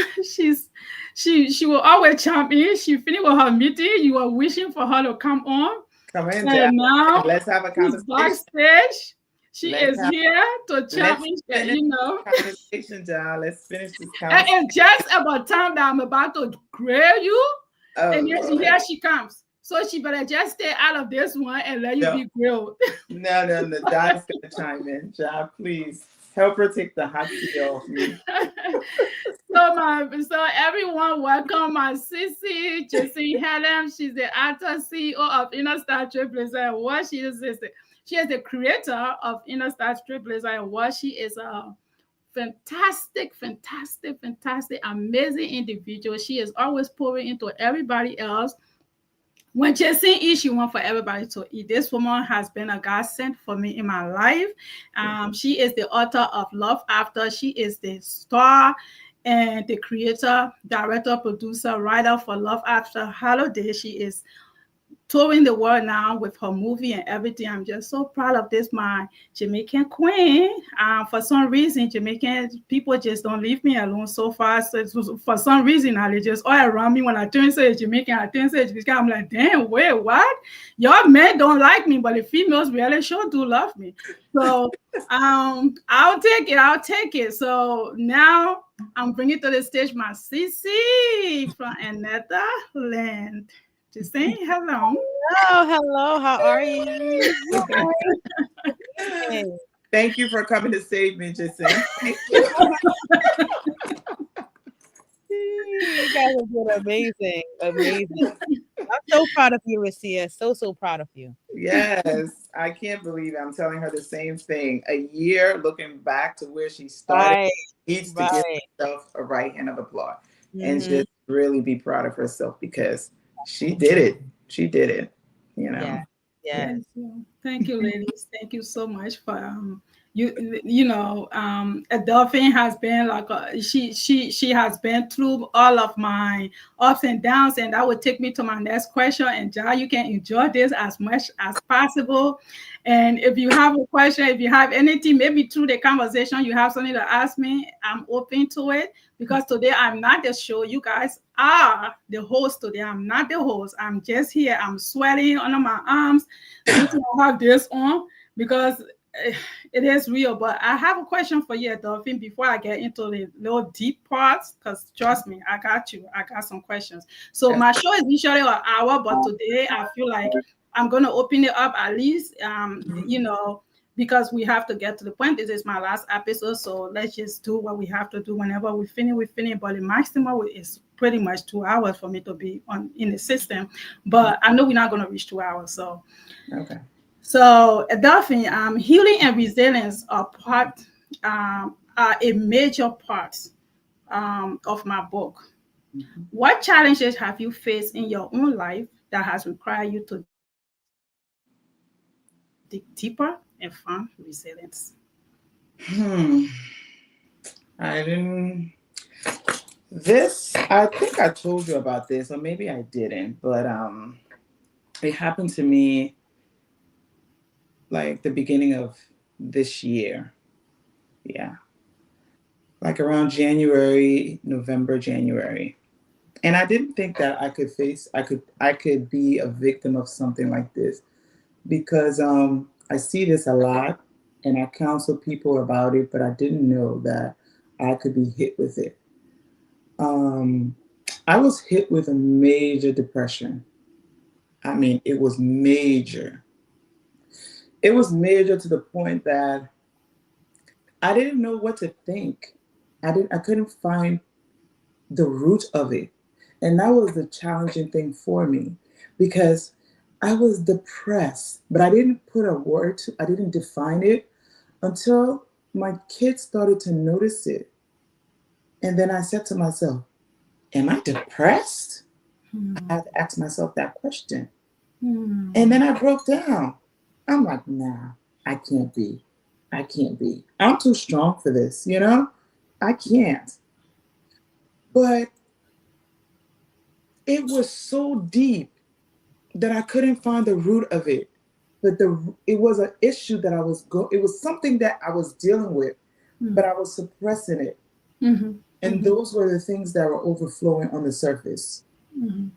She will always chime in. She finished with her meeting. You were wishing for her to come on.
Come in,
And now
let's have a
she's
conversation.
backstage. She is here to chime in, you know.
Conversation, John. Let's finish this conversation.
And it's just about time that I'm about to grill you. And then here she comes. So she better just stay out of this one and let you be grilled.
No. John's gonna chime in. John, please help her take the hot seat off me.
So everyone, welcome my sissy, Jessie Helen. She's the actor, CEO of Inner Star Trailblazer, and what she is the creator of Inner Star Trailblazer, and what she is a fantastic, amazing individual. She is always pouring into everybody else. When Jessie eats, she wants for everybody to eat. This woman has been a godsend for me in my life. She is the author of Love After. She is the star and the creator, director, producer, writer for Love After Holiday. She is touring the world now with her movie and everything. I'm just so proud of this, my Jamaican queen. For some reason, Jamaican people just don't leave me alone so far. So for some reason, they just all around me. When I turn to Jamaican, I'm like, damn, wait, what? Y'all men don't like me, but the females really sure do love me. So I'll take it. So now I'm bringing to the stage my Sissy from another land. Just saying hello.
Hello. How are you?
Hey. Thank you for coming to save me, just saying.
You guys are doing amazing. I'm so proud of you, Recia. So proud of you.
Yes, I can't believe it. I'm telling her the same thing. A year looking back to where she started, needs to give herself a right hand of applause and just really be proud of herself because she did it. You know.
Yeah.
Thank you, ladies. Thank you so much for Adele has been like she has been through all of my ups and downs, and that would take me to my next question. And Ja, you can enjoy this as much as possible. And if you have a question, if you have anything, maybe through the conversation, you have something to ask me, I'm open to it. Because today I'm not the show. You guys are the host today. I'm not the host. I'm just here. I'm sweating under my arms. I have this on because it is real. But I have a question for you, Dolphin, before I get into the little deep parts. Because trust me, I got you. I got some questions. So my show is usually an hour, but today I feel like I'm going to open it up at least, because we have to get to the point. This is my last episode, so let's just do what we have to do. Whenever we finish. But the maximum is pretty much 2 hours for me to be in the system. But I know we're not going to reach 2 hours. So,
okay.
So, Dolphin, healing and resilience are a major part of my book. Mm-hmm. What challenges have you faced in your own life that has required you to dig deeper and find resilience?
I think I told you about this, or maybe I didn't, but it happened to me like the beginning of this year. Yeah. Like around November, January. And I didn't think that I could be a victim of something like this, because I see this a lot and I counsel people about it, but I didn't know that I could be hit with it. I was hit with a major depression. I mean, it was major. It was major to the point that I didn't know what to think. I couldn't find the root of it. And that was the challenging thing for me, because I was depressed, but I didn't put a word to, I didn't define it until my kids started to notice it. And then I said to myself, am I depressed? I had to ask myself that question. And then I broke down. I'm like, nah, I can't be. I'm too strong for this, I can't. But it was so deep that I couldn't find the root of it. But it was an issue that it was something that I was dealing with, but I was suppressing it. And those were the things that were overflowing on the surface. And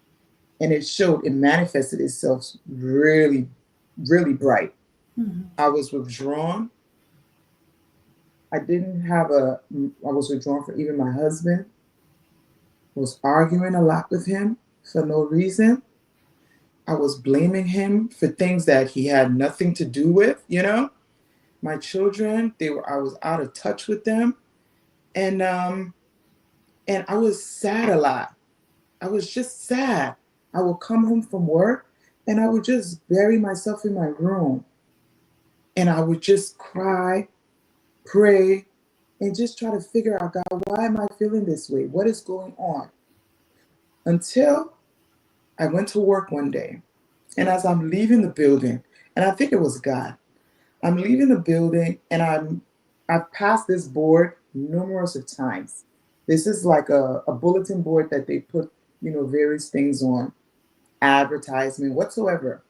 it manifested itself really, really bright. I was withdrawn. I was withdrawn from even my husband. I was arguing a lot with him for no reason. I was blaming him for things that he had nothing to do with, My children, I was out of touch with them. And I was sad a lot. I was just sad. I would come home from work and I would just bury myself in my room. And I would just cry, pray, and just try to figure out, God, why am I feeling this way? What is going on? Until I went to work one day. And as I'm leaving the building, and I think it was God, I'm leaving the building and I've passed this board numerous of times. This is like a bulletin board that they put, various things on, advertisement, whatsoever.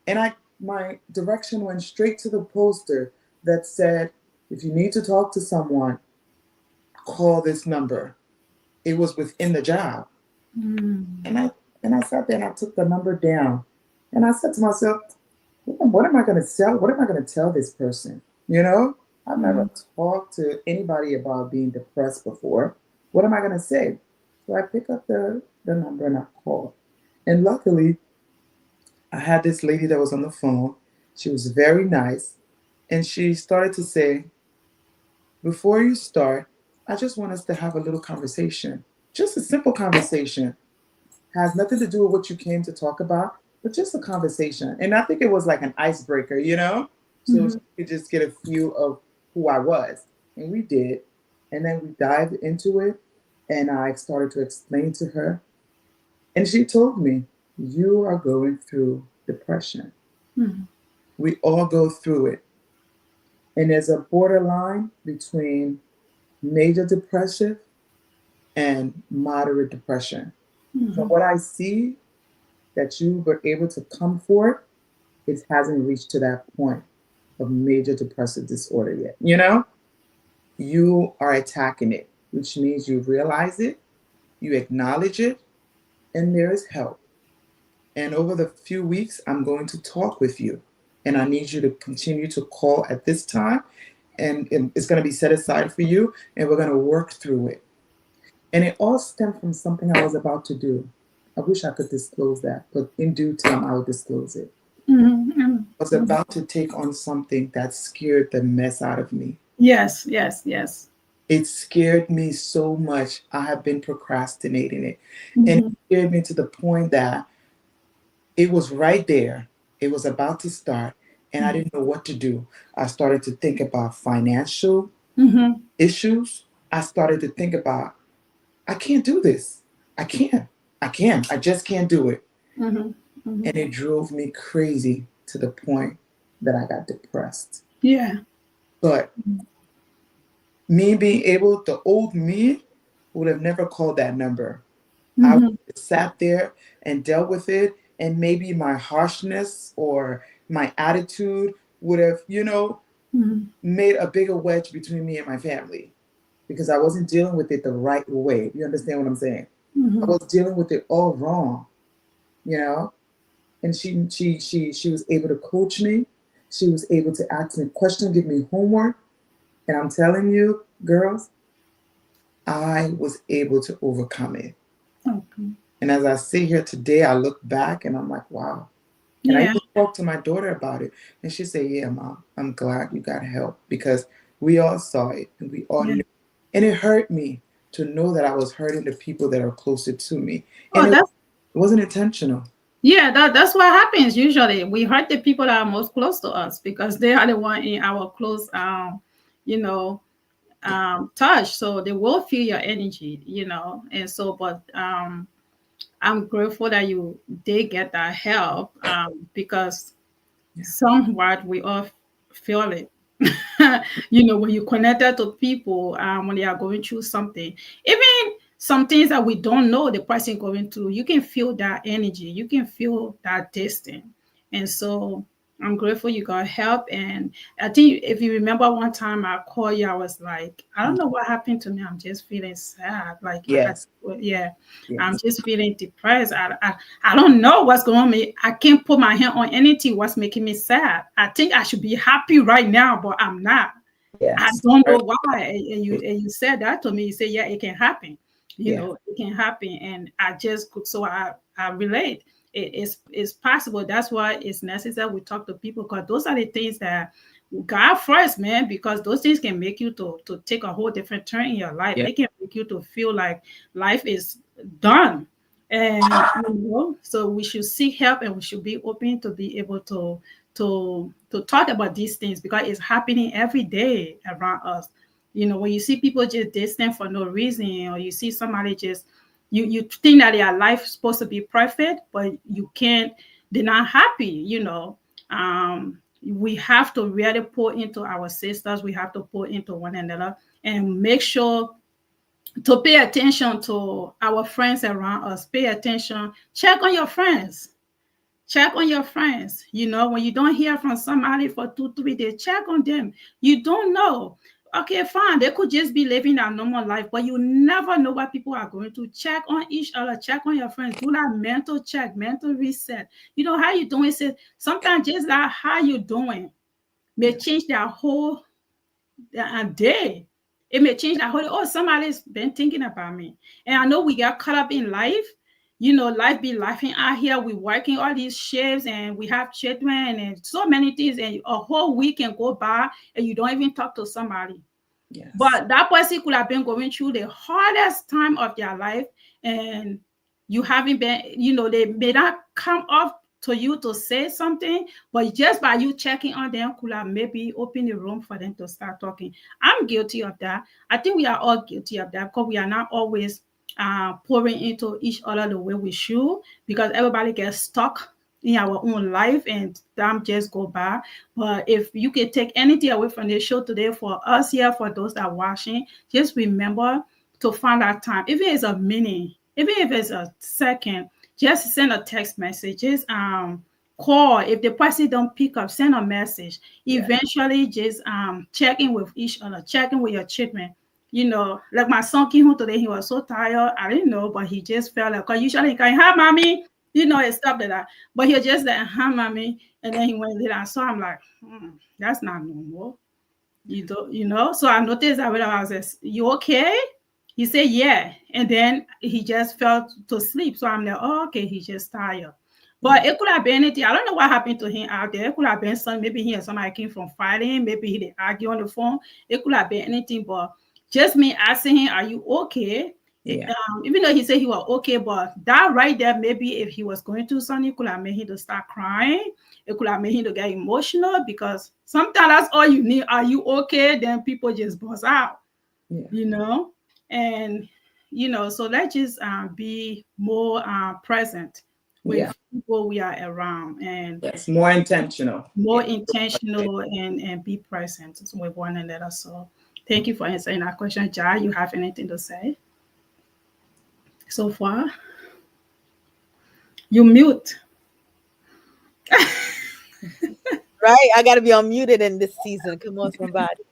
And my direction went straight to the poster that said, if you need to talk to someone, call this number. It was within the job. And I sat there and I took the number down. And I said to myself, what am I going to tell? What am I going to tell this person? I've never talked to anybody about being depressed before. What am I going to say? So I pick up the number and I call. And luckily, I had this lady that was on the phone. She was very nice. And she started to say, before you start, I just want us to have a little conversation. Just a simple conversation. Has nothing to do with what you came to talk about, but just a conversation. And I think it was like an icebreaker, So she could just get a feel of who I was. And we did. And then we dived into it. And I started to explain to her. And she told me, you are going through depression. We all go through it. And there's a borderline between major depression and moderate depression. So what I see that you were able to come for, it hasn't reached to that point of major depressive disorder yet. You are attacking it, which means you realize it, you acknowledge it, and there is help. And over the few weeks, I'm going to talk with you. And I need you to continue to call at this time. And it's going to be set aside for you. And we're going to work through it. And it all stemmed from something I was about to do. I wish I could disclose that. But in due time, I will disclose it. I was about to take on something that scared the mess out of me.
Yes.
It scared me so much. I have been procrastinating it. And it scared me to the point that it was right there. It was about to start. And I didn't know what to do. I started to think about financial issues. I started to think about, I can't do this. I just can't do it. And it drove me crazy to the point that I got depressed.
Yeah.
But me being able, the old me would have never called that number. I would have sat there and dealt with it. And maybe my harshness or my attitude would have, made a bigger wedge between me and my family. Because I wasn't dealing with it the right way. You understand what I'm saying? I was dealing with it all wrong, And she was able to coach me. She was able to ask me questions, give me homework. And I'm telling you, girls, I was able to overcome it.
Okay.
And as I sit here today, I look back and I'm like, wow. And I used to talk to my daughter about it. And she said, yeah, Mom, I'm glad you got help because we all saw it and we all knew. And it hurt me to know that I was hurting the people that are closer to me. And it wasn't intentional.
Yeah, that's what happens usually. We hurt the people that are most close to us because they are the one in our close, touch. So they will feel your energy, And so, but I'm grateful that you did get that help because somewhat we all feel it. When you connected to people when they are going through something, even some things that we don't know the person going through. You can feel that energy. You can feel that distance. And so I'm grateful you got help. And I think if you remember one time I called you, I was like, I don't know what happened to me. I'm just feeling sad. Like,
Yes.
yeah, I'm
Yes.
just feeling depressed. I don't know what's going on. I can't put my hand on anything what's making me sad. I think I should be happy right now, but I'm not. I
Yes.
don't know why. And you said that to me. You said, yeah, it can happen.
Yeah.
It can happen. And I just could, so I relate. It's possible. That's why it's necessary we talk to people, because those are the things that God first, man, because those things can make you to take a whole different turn in your life.
Yeah.
It can make you to feel like life is done. And so we should seek help, and we should be open to be able to talk about these things, because it's happening every day around us. When you see people just distant for no reason, or you see somebody just you think that their life is supposed to be perfect, but you can't, they're not happy. We have to really pour into our sisters. We have to pour into one another, and make sure to pay attention to our friends around us. Pay attention. Check on your friends. Check on your friends. When you don't hear from somebody for 2 3 days, check on them. You don't know. Okay, fine, they could just be living a normal life, but you never know what people are going to. Check on each other. Check on your friends. Do that mental check, mental reset. How you doing? Say sometimes just that how you doing may change their whole day. It may change that whole, oh, somebody's been thinking about me. And I know we get caught up in life. Life be laughing out here. We working all these shifts, and we have children and so many things, and a whole week can go by and you don't even talk to somebody.
Yes.
But that person could have been going through the hardest time of their life, and you haven't been, they may not come up to you to say something, but just by you checking on them could have maybe open the room for them to start talking. I'm guilty of that. I think we are all guilty of that, because we are not always pouring into each other the way we should, because everybody gets stuck in our own life and time just go by. But if you can take anything away from the show today, for us here, for those that are watching, just remember to find that time, even if it's a minute, even if it's a second, just send a text message, just call. If the person don't pick up, send a message. Eventually just check in with each other, check in with your children. Like my son came home today, he was so tired. I didn't know, but he just felt like, because usually he can, hi, mommy, and stuff like that. But he just like, hi, mommy. And then he went there. So I'm like, that's not normal. So I noticed that when I was like, you okay? He said, yeah. And then he just fell to sleep. So I'm like, oh, okay, he's just tired. But it could have been anything. I don't know what happened to him out there. It could have been something. Maybe he and somebody came from fighting. Maybe he did argue on the phone. It could have been anything. But just me asking him, are you okay?
Yeah.
Even though he said he was okay, but that right there, maybe if he was going through something, it could have made him to start crying. It could have made him to get emotional, because sometimes that's all you need. Are you okay? Then people just bust out, and so let's just be more present with people we are around, and
more intentional.
And be present with one another. So thank you for answering that question. Jai, you have anything to say so far? You mute.
Right? I got to be unmuted in this season. Come on, somebody.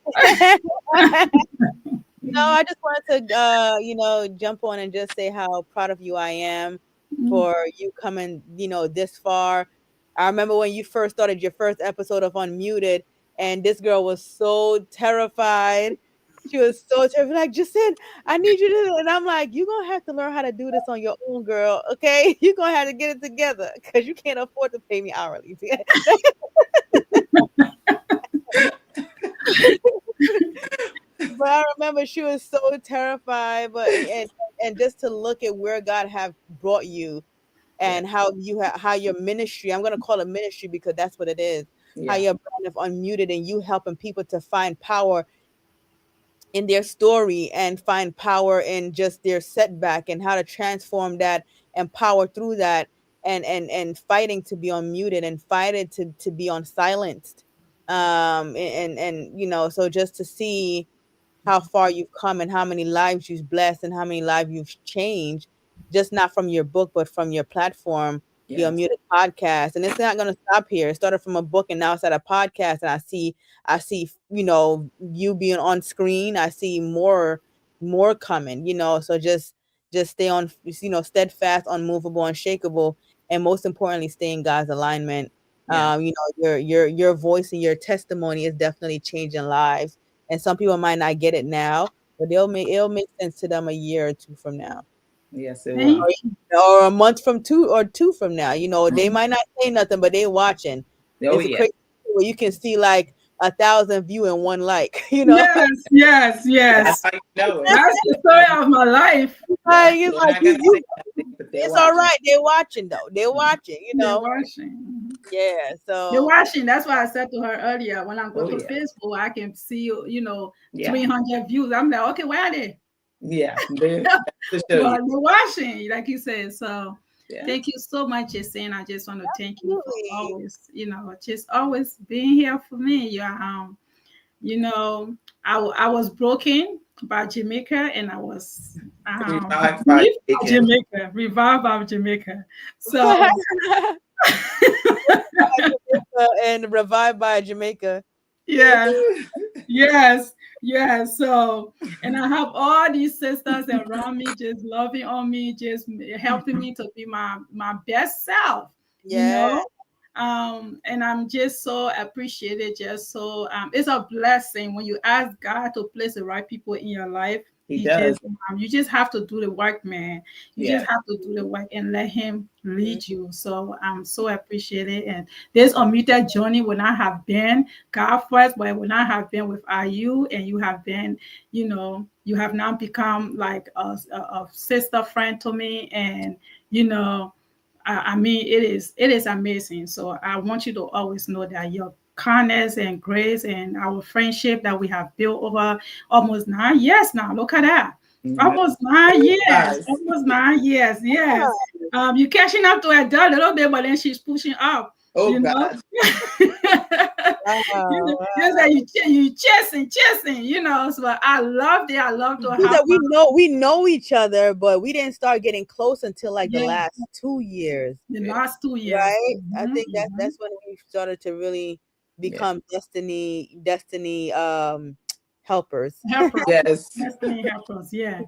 No, I just wanted to, jump on and just say how proud of you I am for you coming, this far. I remember when you first started your first episode of Unmuted, and this girl was so terrified. She was so terrified, like, Jacinth, I need you to, and I'm like, you're going to have to learn how to do this on your own, girl, okay? You're going to have to get it together, because you can't afford to pay me hourly. But I remember she was so terrified, and just to look at where God have brought you, and how your ministry, I'm gonna call it ministry because that's what it is. How you're kind of Unmuted, and you helping people to find power in their story, and find power in just their setback, and how to transform that and power through that, and fighting to be unmuted, and fighting to be unsilenced. And so just to see how far you've come and how many lives you've blessed and how many lives you've changed, just not from your book, but from your platform, the
Yes.
Unmuted podcast. And it's not going to stop here. It started from a book and now it's at a podcast. And I see, you being on screen. I see more coming, so just stay on, steadfast, unmovable, unshakable, and most importantly, stay in God's alignment.
Yeah.
Your voice and your testimony is definitely changing lives. And some people might not get it now, but it'll make sense to them a year or two from now.
Yes, it
Thank
will.
Or a month from two from now. They might not say nothing, but they watching.
Oh,
It's a
yeah.
crazy where you can see like 1,000 view and one like,
Yes.
That's how you know it.
That's the story of my life.
Like,
They're
it's
not
like
gonna say nothing, but they're
it's all
watching.
right. They're watching though. They're watching,
They're watching.
Yeah.
They're
So
watching. That's why I said to her earlier, when I go
Oh,
to
yeah.
Facebook, I can see,
Yeah.
300 views. I'm like, okay, where are they?
Yeah. That's to
But
show
they're
you.
watching, like you said. So
Yeah.
thank you so much, Justine. I just want to thank you for
Absolutely.
always, just always being here for me. I was broken by Jamaica, and I was
Revived by Jamaican.
revived by Jamaica. So
and revived by Jamaica.
yeah, yes. So, and I have all these sisters around me, just loving on me, just helping me to be my best self.
Yeah.
And I'm just so appreciated. Just so it's a blessing when you ask God to place the right people in your life.
He does.
You just have to do the work, man. You
Yeah.
just have to do the work and let Him lead you. So I'm so appreciated. And this unmuted journey would not have been God first, but it would not have been without you. And you have been, you have now become like a sister friend to me. And I mean, it is amazing. So I want you to always know that your kindness and grace and our friendship that we have built over almost 9 years now. Look at that. Almost 9 years.
Yes.
Almost 9 years. Yes. You're catching up to Adele a little bit, but then she's pushing up.
Oh, God.
You chasing, So I loved it. I love to have
we know each other, but we didn't start getting close until like the last 2 years.
the last 2 years.
Right? I think that's when we started to really become destiny helpers.
Yes.
Destiny helpers. Yeah.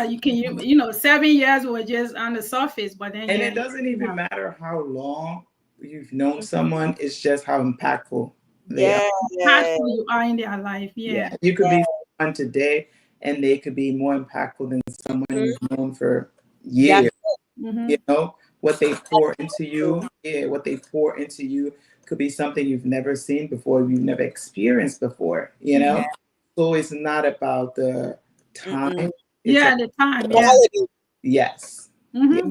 You can 7 years were just on the surface, but then
And it doesn't even matter how long you've known someone, it's just how impactful they are.
impactful you are in their life.
Yeah. You could be someone today and they could be more impactful than someone you've known for years. What they pour into you, could be something you've never seen before, you've never experienced before, So it's not about the time.
The time.
Quality.
Yes.
People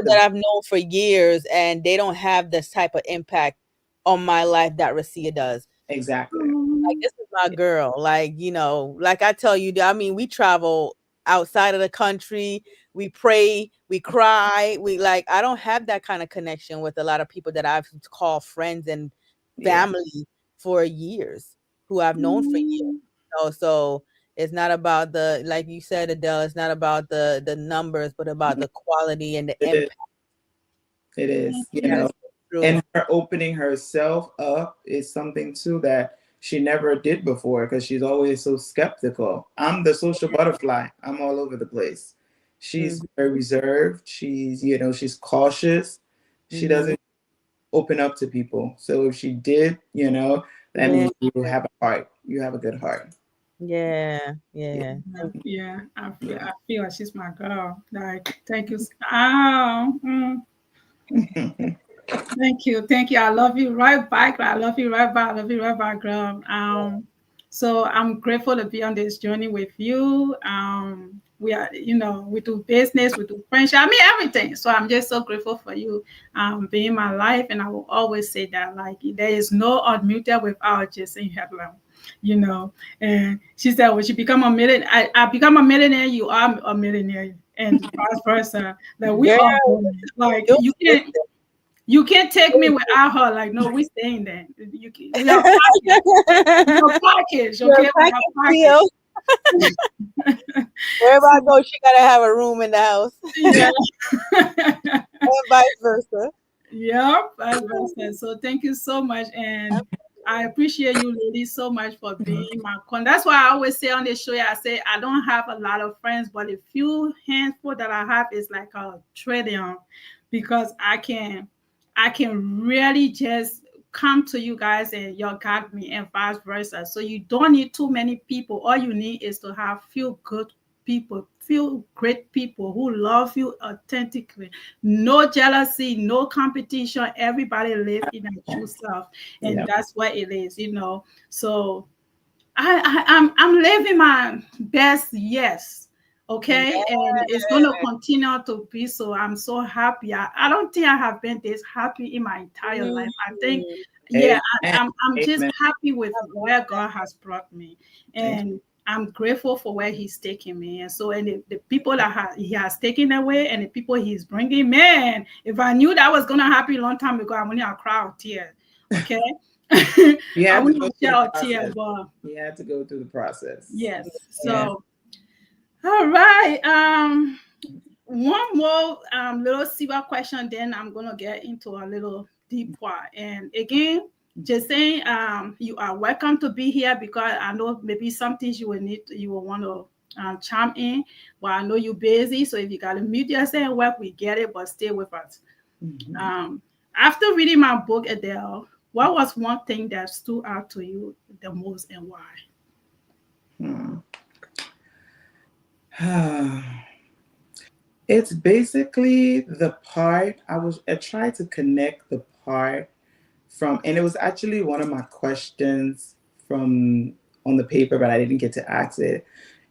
that I've known for years, and they don't have this type of impact on my life that Recia does.
Exactly.
Like, this is my girl. Like, like I tell you, I mean, we travel outside of the country, we pray, we cry, I don't have that kind of connection with a lot of people that I've called friends and family for years, who I've known for years. So it's not about like you said, Adele, it's not about the numbers, but about the quality and the impact.
It is, and her opening herself up is something too that she never did before, because she's always so skeptical. I'm the social butterfly. I'm all over the place. She's very reserved. She's, she's cautious. She doesn't open up to people. So if she did, that means you have a heart. You have a good heart.
I feel she's my girl. Like, thank you. Thank you. I love you right back. Girl. So I'm grateful to be on this journey with you. We are, we do business, we do friendship. I mean, everything. So I'm just so grateful for you being in my life. And I will always say that, like, there is no unmuted without Justine Headlam. And she said, when she become a millionaire, I become a millionaire, you are a millionaire, and vice versa. Like, we are, like, you can't. You can't take me without her. Like, no, we staying there. We are package. We are package,
You're
okay?
a
We
package
are
deal.
package.
Wherever I go, she gotta have a room in the house,
Yeah.
and vice versa.
Yep, vice versa. So thank you so much, and I appreciate you, ladies, so much for being my con. That's why I always say on the show, I say I don't have a lot of friends, but a few handful that I have is like a trillion, because I can really just come to you guys and you got me, and vice versa. So you don't need too many people. All you need is to have few good people, few great people who love you authentically. No jealousy, no competition. Everybody live in a true self, and
Yeah.
that's what it is, you know. So I'm living my best, yes. Okay, and it's gonna continue to be so. I'm so happy. I don't think I have been this happy in my entire life. I think,
Mhm.
yeah,
Amen.
I'm just
Amen.
happy with where God has brought me,
Thank
and I'm grateful for where He's taking me. And so, and the people that He has taken away, and the people He's bringing, man, if I knew that was gonna happen a long time ago, I wouldn't have cried a tear. Okay.
you.
I
had to
wouldn't
go
have
through
shed
the
a tear,
process.
but
You had to go through the process.
yes.
Yeah.
So, all right. One more little silver question, then I'm gonna get into a little deep part. And again, just saying, you are welcome to be here, because I know maybe some things you will want to chime in, but I know you're busy. So if you gotta mute yourself and work, we get it, but stay with us.
Mhm.
After reading my book, Adele, what was one thing that stood out to you the most, and why?
Hmm. It's basically the part I tried to connect the part from, and it was actually one of my questions from on the paper, but I didn't get to ask it.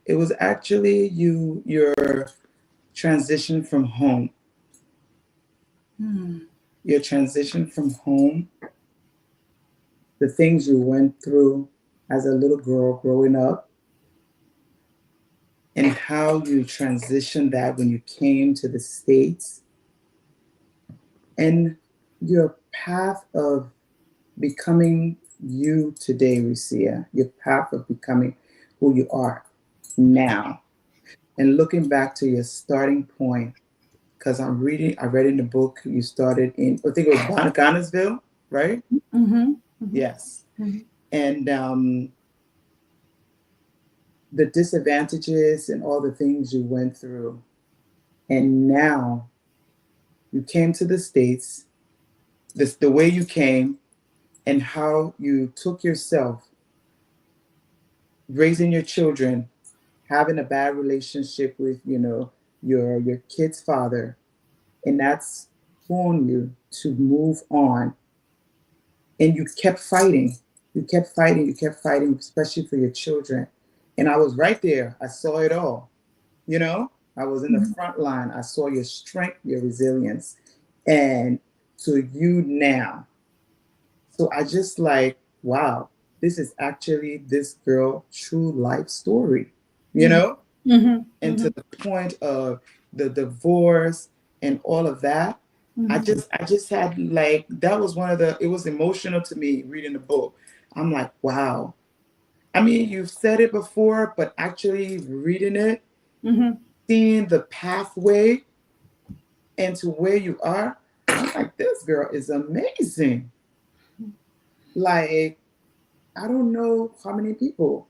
It was actually your transition from home.
Hmm.
Your transition from home, the things you went through as a little girl growing up, and how you transitioned that when you came to the States, and your path of becoming you today, Recia, your path of becoming who you are now, and looking back to your starting point. Because I read in the book you started in, I think it was Ghana's, right?
Mm-hmm. Mm-hmm.
Yes.
Mm-hmm.
And the disadvantages and all the things you went through. And now you came to the States, the way you came, and how you took yourself, raising your children, having a bad relationship with, your kid's father, and that's formed you to move on. And you kept fighting. You kept fighting. You kept fighting, especially for your children. And I was right there. I saw it all. I was in the front line. I saw your strength, your resilience, and to you now. So I just like, wow, this is actually this girl true life story, you know?
Mm-hmm.
And to the point of the divorce and all of that,
Mm-hmm.
I just had like, that was one of it was emotional to me reading the book. I'm like, wow. I mean, you've said it before, but actually reading it,
Mm-hmm.
seeing the pathway and to where you are, I'm like, this girl is amazing. Like, I don't know how many people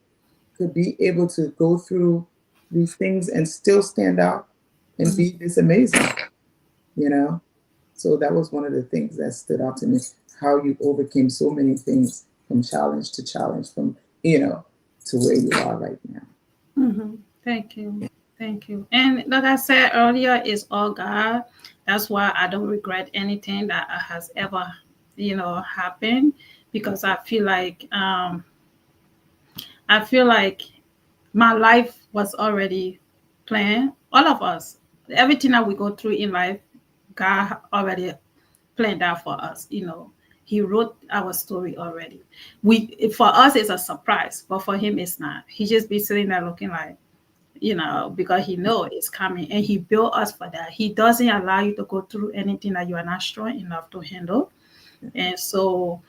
could be able to go through these things and still stand out and be this amazing, you know? So that was one of the things that stood out to me, how you overcame so many things from challenge to challenge, from, to where you are right now.
Mm-hmm. Thank you. Thank you. And like I said earlier, it's all God. That's why I don't regret anything that has ever, happened, because I feel like my life was already planned. All of us, everything that we go through in life, God already planned out for us. He wrote our story already. For us, it's a surprise, but for him, it's not. He just be sitting there looking like, because he knows it's coming, and he built us for that. He doesn't allow you to go through anything that you are not strong enough to handle. And so,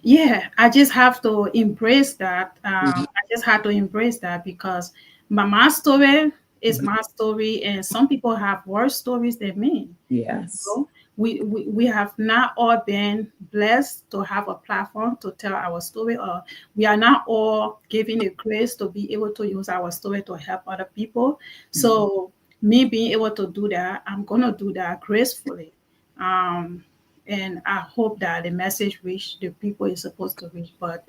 yeah, I just have to embrace that. I just have to embrace that because my story is my story, and some people have worse stories than me.
Yes.
So we have not all been blessed to have a platform to tell our story, or we are not all given the grace to be able to use our story to help other people. So me being able to do that, I'm gonna do that gracefully. And I hope that the message reach the people it's supposed to reach. But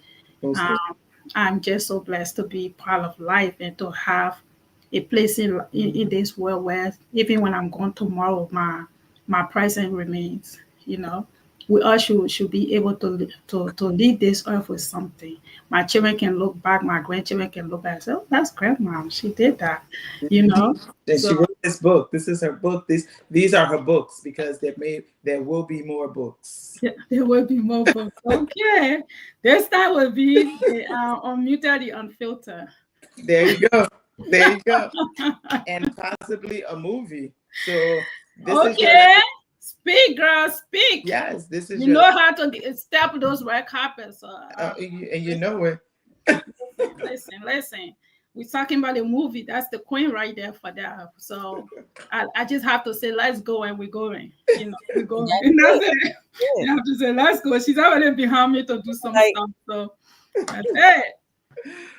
I'm just so blessed to be part of life and to have a place in this world where even when I'm gone tomorrow, my presence remains. We all should be able to lead this earth with something. My children can look back, my grandchildren can look back and say, "Oh, that's grandma. She did that."
And
So,
she wrote this book. This is her book. These are her books because there will be more books.
yeah, there will be more books. Okay, this time will be the unmuted, the unfiltered.
There you go. There you go. And possibly a movie. So this is your
Speak, girl, speak.
Yes, this is
you know how to step those red carpets.
and you know it.
Listen. We're talking about a movie. That's the queen right there for that. So I just have to say, let's go, and we're going. We're going. That's it. You have to say, let's go. She's already behind me to do some stuff. So that's it.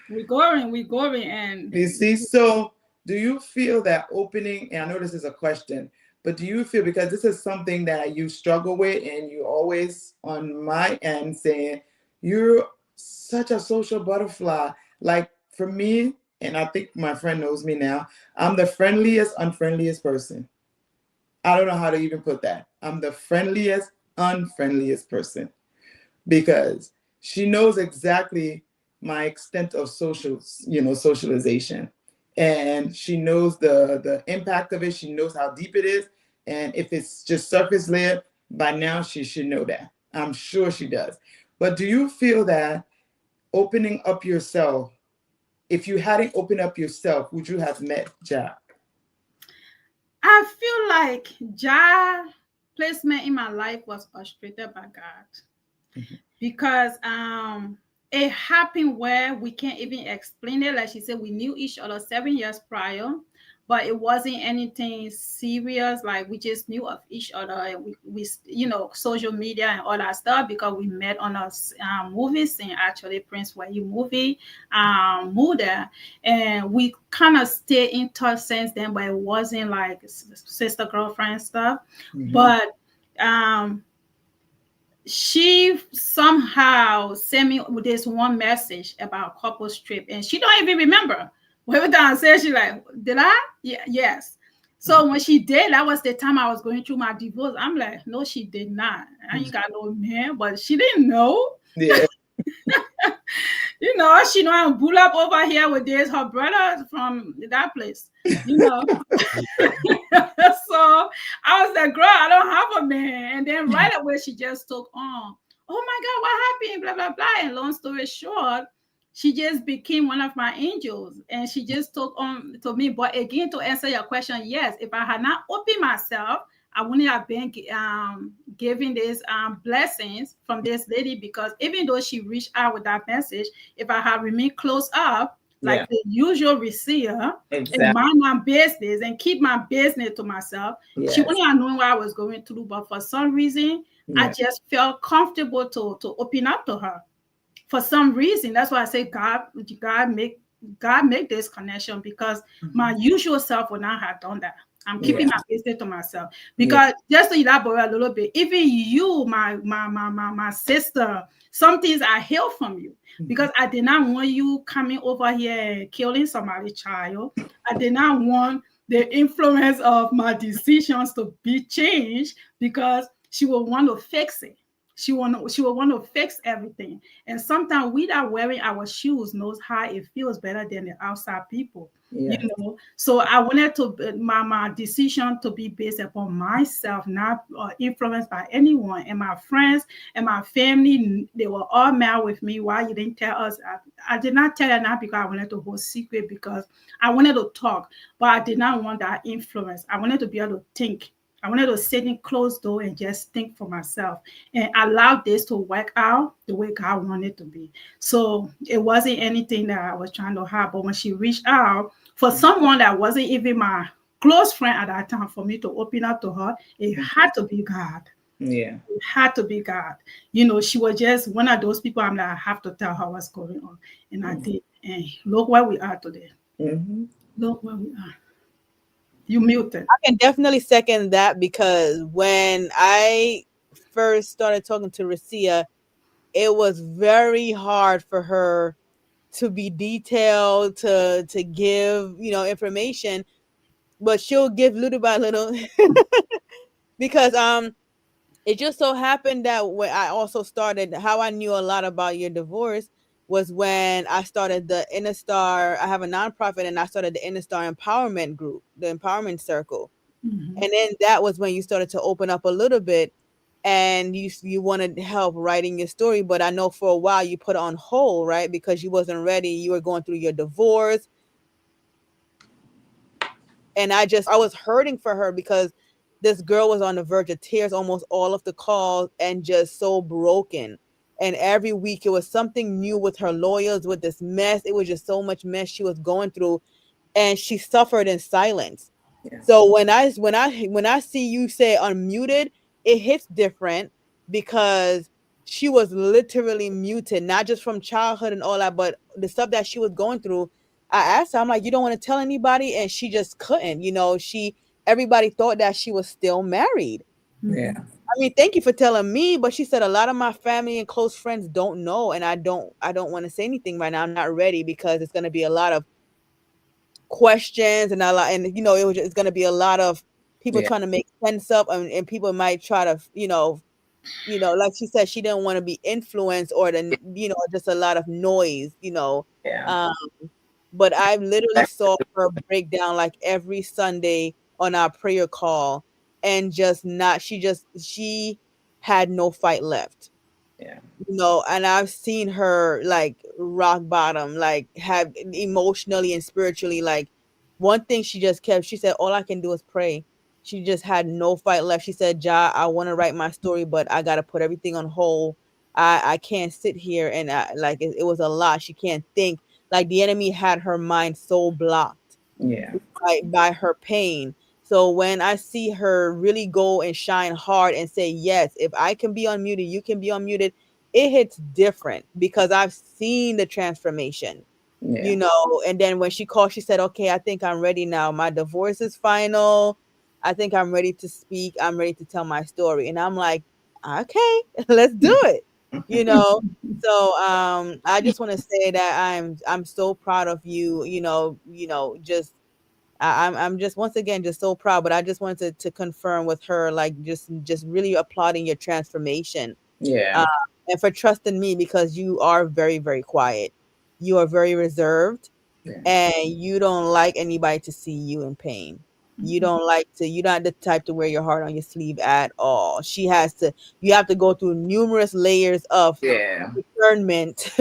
We're going. And
you see, so do you feel that opening, and I know this is a question, but do you feel, because this is something that you struggle with and you always on my end saying, you're such a social butterfly. Like for me, and I think my friend knows me now, I'm the friendliest, unfriendliest person. I don't know how to even put that. I'm the friendliest, unfriendliest person because she knows exactly my extent of socialization. And she knows the impact of it. She knows how deep it is. And if it's just surface layer, by now she should know that. I'm sure she does. But do you feel that opening up yourself, if you hadn't opened up yourself, would you have met Jah?
I feel like Jah placement in my life was orchestrated by God. Because it happened where we can't even explain it. Like she said, we knew each other 7 years prior, but it wasn't anything serious. Like we just knew of each other, and we social media and all that stuff, because we met on a movie scene, actually Prince Where You movie, Muda, and we kind of stayed in touch since then, but it wasn't like sister girlfriend stuff. But she somehow sent me this one message about couples trip, and she don't even remember. Every time I said, she like, did I? Yeah, yes. So when she did, that was the time I was going through my divorce. I'm like, no, she did not. I ain't got no man, but she didn't know.
Yeah.
She know I'm bull up over here with this, her brother from that place, So I was like, girl, I don't have a man. And then right away, she just took on, oh my God, what happened? Blah, blah, blah. And long story short, she just became one of my angels, and she just took on to me. But again, to answer your question, yes, if I had not opened myself, I wouldn't have been giving these blessings from this lady, because even though she reached out with that message, if I had remained close up, like the usual Recia, and mind my business and keep my business to myself, she wouldn't have known what I was going through. But for some reason, I just felt comfortable to open up to her. For some reason, that's why I say God make this connection, because my usual self would not have done that. I'm keeping my business to myself, because just to elaborate a little bit, even you, my sister, some things I healed from you, because I did not want you coming over here and killing somebody's child. I did not want the influence of my decisions to be changed, because she will want to fix it. She will want to fix everything. And sometimes we that wearing our shoes knows how it feels better than the outside people.
Yeah.
So I wanted to my decision to be based upon myself, not influenced by anyone. And my friends and my family, they were all mad with me. Why you didn't tell us? I did not tell her, not because I wanted to hold secret, because I wanted to talk, but I did not want that influence. I wanted to be able to think. I wanted to sit in closed door and just think for myself and allow this to work out the way God wanted to be. So it wasn't anything that I was trying to hide. But when she reached out for someone that wasn't even my close friend at that time, for me to open up to her, it had to be God.
Yeah.
It had to be God. She was just one of those people. I'm like, I have to tell her what's going on. And I did. And look where we are today.
Mm-hmm.
Look where we are. You muted.
I can definitely second that, because when I first started talking to Recia, it was very hard for her to be detailed, to give, information, but she'll give little by little. Because it just so happened that when I also started, how I knew a lot about your divorce was when I started the Inner Star. I have a nonprofit, and I started the Inner Star Empowerment Group, the Empowerment Circle.
Mm-hmm.
And then that was when you started to open up a little bit, and you wanted help writing your story. But I know for a while you put it on hold, right? Because you wasn't ready. You were going through your divorce. And I was hurting for her, because this girl was on the verge of tears almost all of the calls, and just so broken. And every week it was something new with her lawyers, with this mess. It was just so much mess she was going through, and she suffered in silence.
Yeah.
So when I see you say unmuted, it hits different, because she was literally muted, not just from childhood and all that, but the stuff that she was going through. I asked her, I'm like, you don't want to tell anybody? And she just couldn't. Everybody thought that she was still married.
Yeah.
I mean, thank you for telling me, but she said a lot of my family and close friends don't know, and I don't want to say anything right now. I'm not ready, because it's going to be a lot of questions, and it's going to be a lot of people
Yeah.
trying to make sense up, and people might try to, like she said, she didn't want to be influenced, or just a lot of noise,
Yeah.
um, but I literally saw her break down like every Sunday on our prayer call, and she had no fight left.
Yeah.
And I've seen her like rock bottom, like have emotionally and spiritually, like one thing she said, all I can do is pray. She just had no fight left. She said, Ja, I want to write my story, but I got to put everything on hold. I can't sit here, and it was a lot. She can't think. Like the enemy had her mind so blocked
Yeah.
by her pain. So when I see her really go and shine hard and say, yes, if I can be unmuted, you can be unmuted, it hits different, because I've seen the transformation,
Yeah.
and then when she called, she said, okay, I think I'm ready now. My divorce is final. I think I'm ready to speak. I'm ready to tell my story. And I'm like, okay, let's do it, So I just want to say that I'm so proud of you, just I'm just once again just so proud. But I just wanted to confirm with her, like just really applauding your transformation.
Yeah.
And for trusting me, because you are very, very quiet. You are very reserved,
Yeah.
and you don't like anybody to see you in pain. You're not the type to wear your heart on your sleeve at all. You have to go through numerous layers of
Yeah.
discernment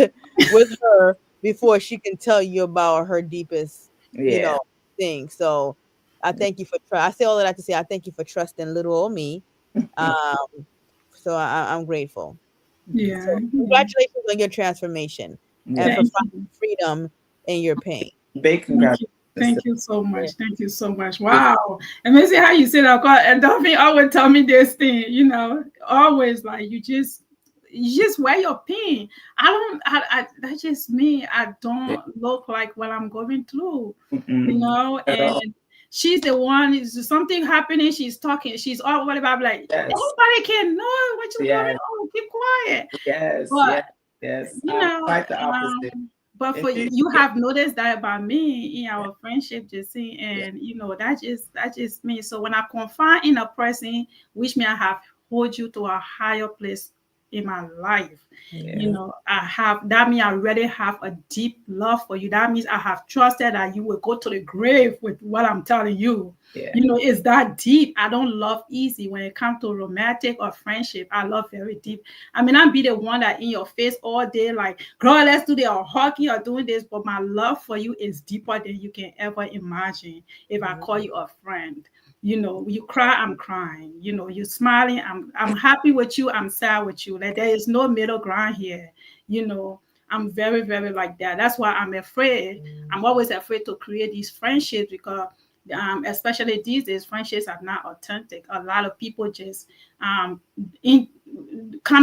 with her before she can tell you about her deepest,
Yeah.
thing. So I thank you I say all of that to say I thank you for trusting little old me. Um, so I'm grateful. So
Yeah.
congratulations on your transformation, and
Yeah.
for
Thank
finding
you.
freedom in your pain.
Big
Thank you.
congratulations.
Thank you so
Yeah.
much. Thank you so much. Wow. Amazing how you say that. And Dolphin always tell me this thing, always like you just wear your pin. That's just me. I
Yeah.
don't look like what I'm going through,
Mm-mm. At all.
and she's the one, is something happening, she's talking, she's all what about like
Yes.
everybody can know what you're going
Yes.
on. Keep quiet.
Yes.
But
Yes. Yes.
you
I'm
know,
quite the opposite.
but
And
for
she,
you have noticed that about me in our friendship, Jesse,
yeah.
and that's just me. So when I confide in a person, which means I have hold you to a higher place in my life.
Yeah.
You know, that means I already have a deep love for you. That means I have trusted that you will go to the grave with what I'm telling you.
Yeah.
You know, it's that deep. I don't love easy when it comes to romantic or friendship. I love very deep. I mean, I'll be the one that in your face all day, like, girl, let's do this or hockey or doing this. But my love for you is deeper than you can ever imagine if I call you a friend. You know, you cry, I'm crying. You know, you smiling, I'm happy with you, I'm sad with you. Like, there is no middle ground here. You know, I'm very, very like that. That's why I'm afraid. I'm always afraid to create these friendships because especially these days, friendships are not authentic. A lot of people just come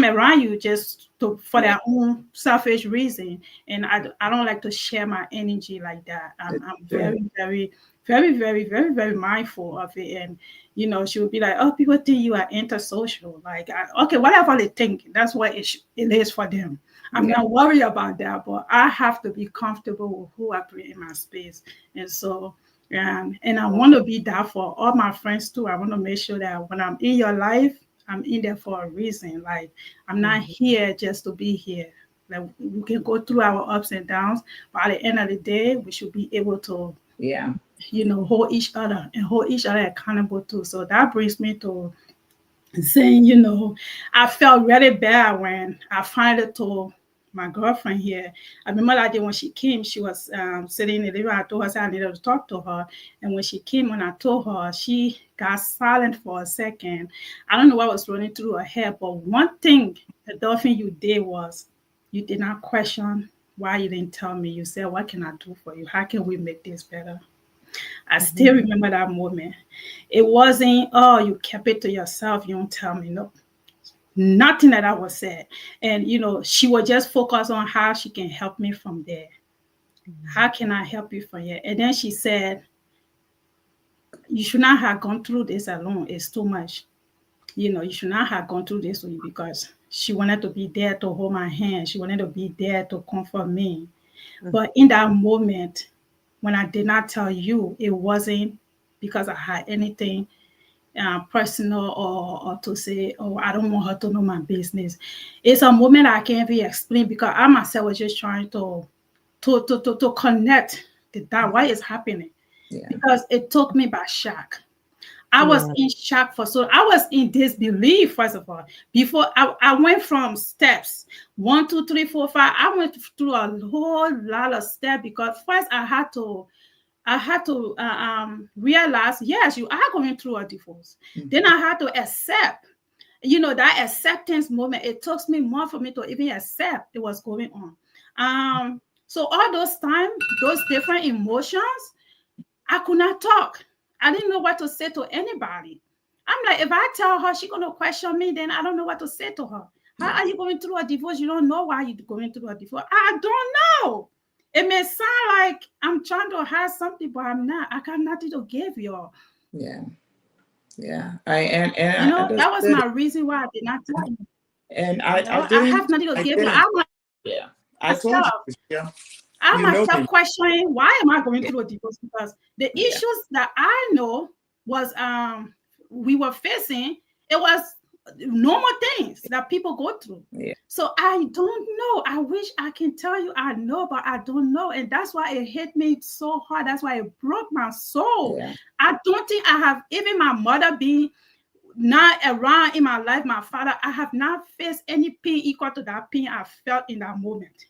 around you just for their own selfish reason, and I don't like to share my energy like that. I'm very, very, very, very, very, very mindful of it. And you know, she would be like, "Oh, people think you are antisocial." Like, okay, whatever they think, that's what it is for them. I'm not worried about that, but I have to be comfortable with who I bring in my space, and so. And I want to be that for all my friends too. I want to make sure that when I'm in your life, I'm in there for a reason. Like, I'm not here just to be here. Like, we can go through our ups and downs, but at the end of the day, we should be able to, you know, hold each other and hold each other accountable too. So that brings me to saying, you know, I felt really bad when I finally told my girlfriend here. I remember that day when she came, she was sitting in the living room. I told her I needed to talk to her. And when she came, when I told her, she got silent for a second. I don't know what was running through her head, but one thing, the dolphin you did was you did not question why you didn't tell me. You said, what can I do for you? How can we make this better? I still remember that moment. It wasn't, oh, you kept it to yourself. You don't tell me. No. Nothing that I was said. And, you know, she was just focused on how she can help me from there. How can I help you from here? And then she said, you should not have gone through this alone. It's too much. You know, you should not have gone through this with you, because she wanted to be there to hold my hand. She wanted to be there to comfort me. But in that moment, when I did not tell you, it wasn't because I had anything personal or to say, oh, I don't want her to know my business. It's a moment I can't even explain, because I myself was just trying to connect the dot. What is happening? Because it took me by shock. I was in shock I was in disbelief, first of all. Before I went from steps 1, 2, 3, 4, 5. I went through a whole lot of steps, because first I had to realize, yes, you are going through a divorce. Then I had to accept, you know, that acceptance moment. It took me more for me to even accept it was going on. So all those times, those different emotions, I could not talk. I didn't know what to say to anybody. I'm like, if I tell her, she's going to question me, then I don't know what to say to her. How are you going through a divorce? You don't know why you're going through a divorce. I don't know. It may sound like I'm trying to hide something, but I'm not. I got nothing to give y'all.
Yeah.
That was my reason why I did not tell you.
And
I have nothing to give you.
I told you.
I myself questioning, why am I going through a divorce? Because the issues that I know was we were facing, it was normal things that people go through. So I don't know. I wish I can tell you I know, but I don't know. And that's why it hit me so hard. That's why it broke my soul. I don't think I have, even my mother being not around in my life, my father, I have not faced any pain equal to that pain I felt in that moment.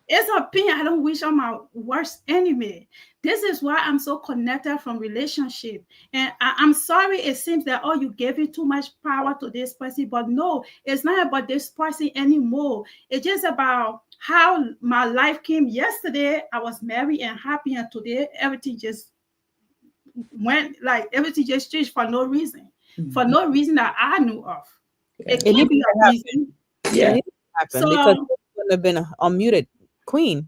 It's a pain I don't wish on my worst enemy. This is why I'm so connected from relationship. And I'm sorry, it seems that, oh, you gave it too much power to this person. But no, it's not about this person anymore. It's just about how my life came. Yesterday, I was married and happy. And today, everything just went, like, everything just changed for no reason. For no reason that I knew of. It can't be a reason.
So, because it wouldn't have been unmuted queen.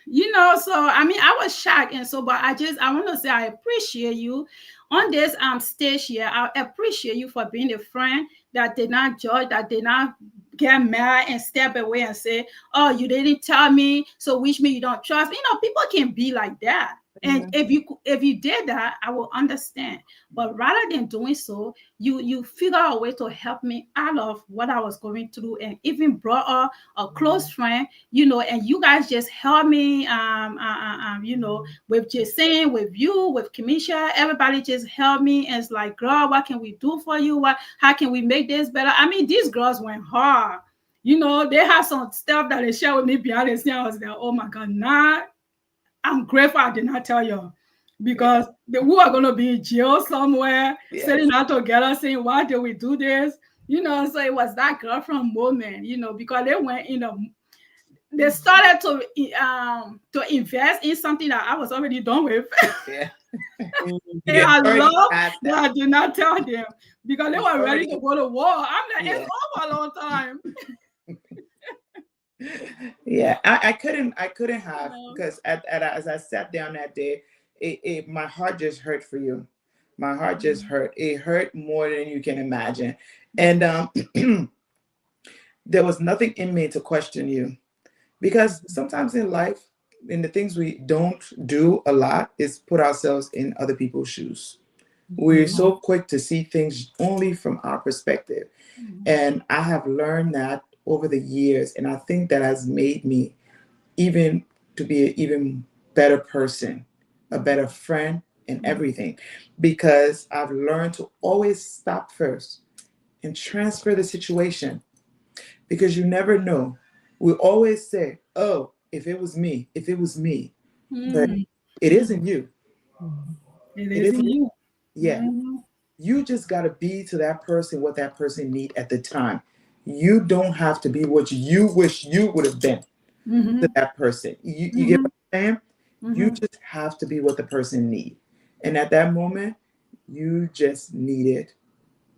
You know, so I mean, I was shocked. And so, but I want to say I appreciate you on this stage here. I appreciate you for being a friend that did not judge, that did not get mad and step away and say, oh, you didn't tell me, so which means you don't trust me. You know, people can be like that. And if you did that, I will understand. But rather than doing so, you figure out a way to help me out of what I was going through, and even brought a close friend, and you guys just help me, with Jason, with you, with Kamisha, everybody just help me. And it's like, girl, what can we do for you? How can we make this better? I mean, these girls went hard. They have some stuff that they share with me behind the scenes. I was like, oh my God, nah. I'm grateful I did not tell you, because we are going to be in jail somewhere, sitting out together saying, why did we do this? So it was that girlfriend moment, because they started to invest in something that I was already done with.
Yeah.
And I love that I did not tell them, because they were ready to go to war. I'm like, it's over a long time.
Yeah, I couldn't have, because as I sat down that day, my heart just hurt for you. My heart just hurt. It hurt more than you can imagine. And there was nothing in me to question you, because sometimes in life, and the things we don't do a lot is put ourselves in other people's shoes. We're so quick to see things only from our perspective. And I have learned that over the years, and I think that has made me even to be an even better person, a better friend, and everything, because I've learned to always stop first and transfer the situation, because you never know. We always say, oh, if it was me, but it isn't you.
It isn't you.
Yeah. You just got to be to that person what that person need at the time. You don't have to be what you wish you would have been to that person. You get what I'm saying? You just have to be what the person need. And at that moment, you just needed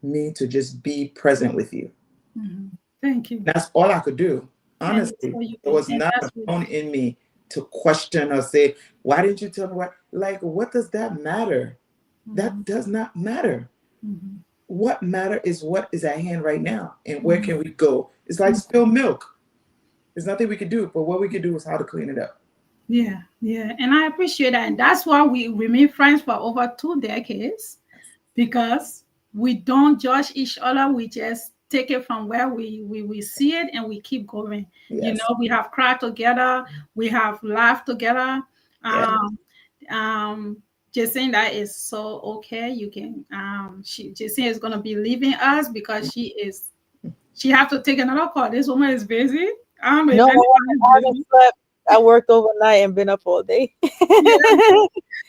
me to just be present with you.
Thank you.
That's all I could do. Honestly, there was not a bone in me to question or say, why didn't you tell me what? Like, what does that matter? That does not matter. What matter is what is at hand right now, and where can we go? It's like spilled milk. There's nothing we could do, but what we could do is how to clean it up.
Yeah, and I appreciate that, and that's why we remain friends for over 2 decades, because we don't judge each other. We just take it from where we see it, and we keep going.
Yes.
We have cried together, we have laughed together. Jason, that is so okay. You can Jason is gonna be leaving us because she have to take another call. This woman is busy.
I haven't slept. I worked overnight and been up all day.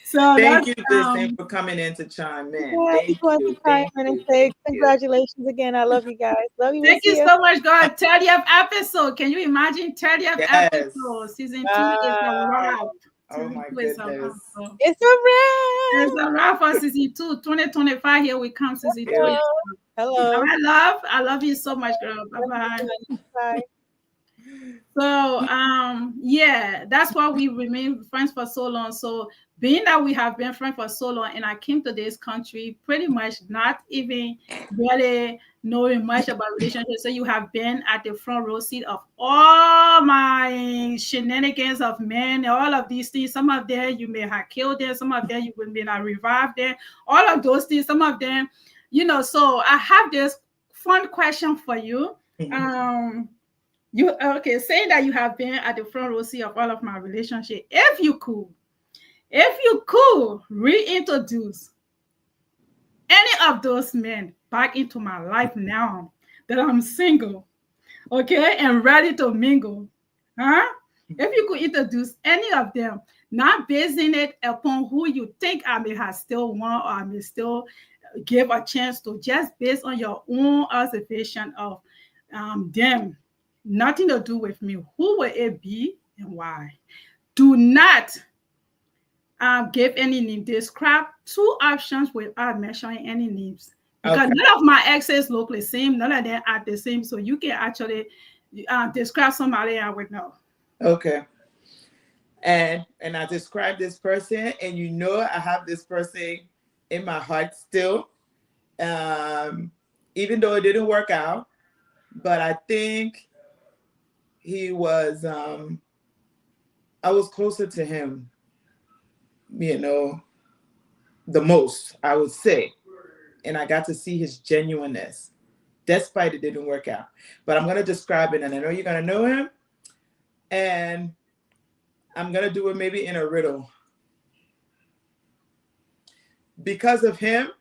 So thank you, Jason, for coming in to chime in.
Thank you. And say congratulations again. I love you guys. Love you.
Thank you so much, God. 30th episode. Can you imagine 30th episode? Season 2 is a wrap.
Oh my goodness.
It's a wrap.
It's a wrap for season 2. 2025. Here we come, season 2.
Hello.
I love you so much, girl. Bye-bye.
Bye.
So that's why we remain friends for so long. So being that we have been friends for so long, and I came to this country pretty much not even really knowing much about relationships. So you have been at the front row seat of all my shenanigans of men, all of these things. Some of them you may have killed them, some of them you may not revive them, all of those things, some of them, so I have this fun question for you. Saying that you have been at the front row seat of all of my relationships, if you could reintroduce any of those men back into my life now that I'm single, and ready to mingle, if you could introduce any of them, not basing it upon who you think I may have still want or I may still give a chance to, just based on your own observation of them, nothing to do with me, who will it be and why? Do not give any name. Describe 2 options without mentioning any names, because none of my exes look the same, none of them are the same, so you can actually describe somebody I would know.
Okay. And I describe this person, and I have this person in my heart still, even though it didn't work out, but I think he was I was closer to him the most, I would say. And I got to see his genuineness, despite it didn't work out. But I'm going to describe it, and I know you're going to know him. And I'm going to do it maybe in a riddle. Because of him,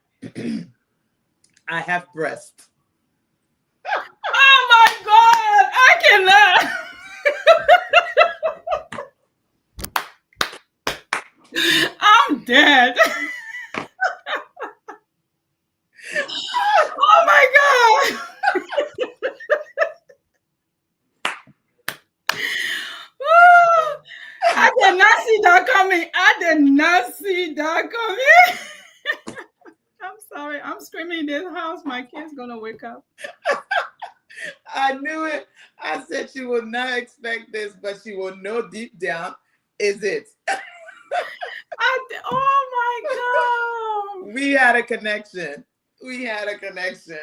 I have breasts.
Oh my God, I cannot. I'm dead. Oh my God. I did not see that coming. I did not see that coming. I'm sorry. I'm screaming in this house. My kid's gonna wake up.
I knew it. I said she would not expect this, but she will know deep down, is it?
Oh my God.
We had a connection. We had a connection.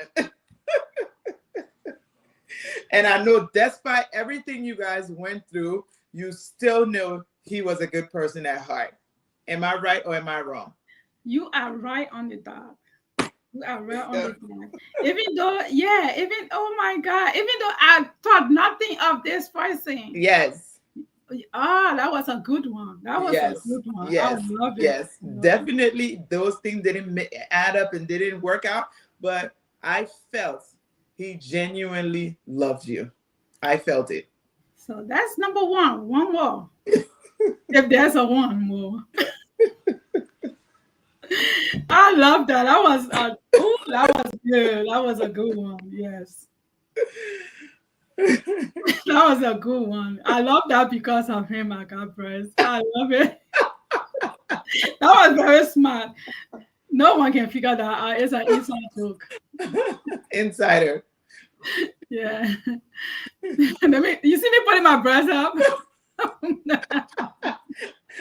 And I know despite everything you guys went through, you still know he was a good person at heart. Am I right or am I wrong?
You are right on the dot. You are right on the dot. Even though, oh my God, even though I thought nothing of this person.
Yes.
Oh, that was a good one. That was a good one.
Yes.
I love it.
Yes. Definitely those things didn't add up and didn't work out, but I felt he genuinely loved you. I felt it.
So that's number one. One more. If there's a one more. I love that. That was good. That was a good one. Yes. That was a good one. I love that because of him. I got breast. I love it. That was very smart. No one can figure that out. It's an inside joke.
Insider.
Yeah. You see me putting my breast up?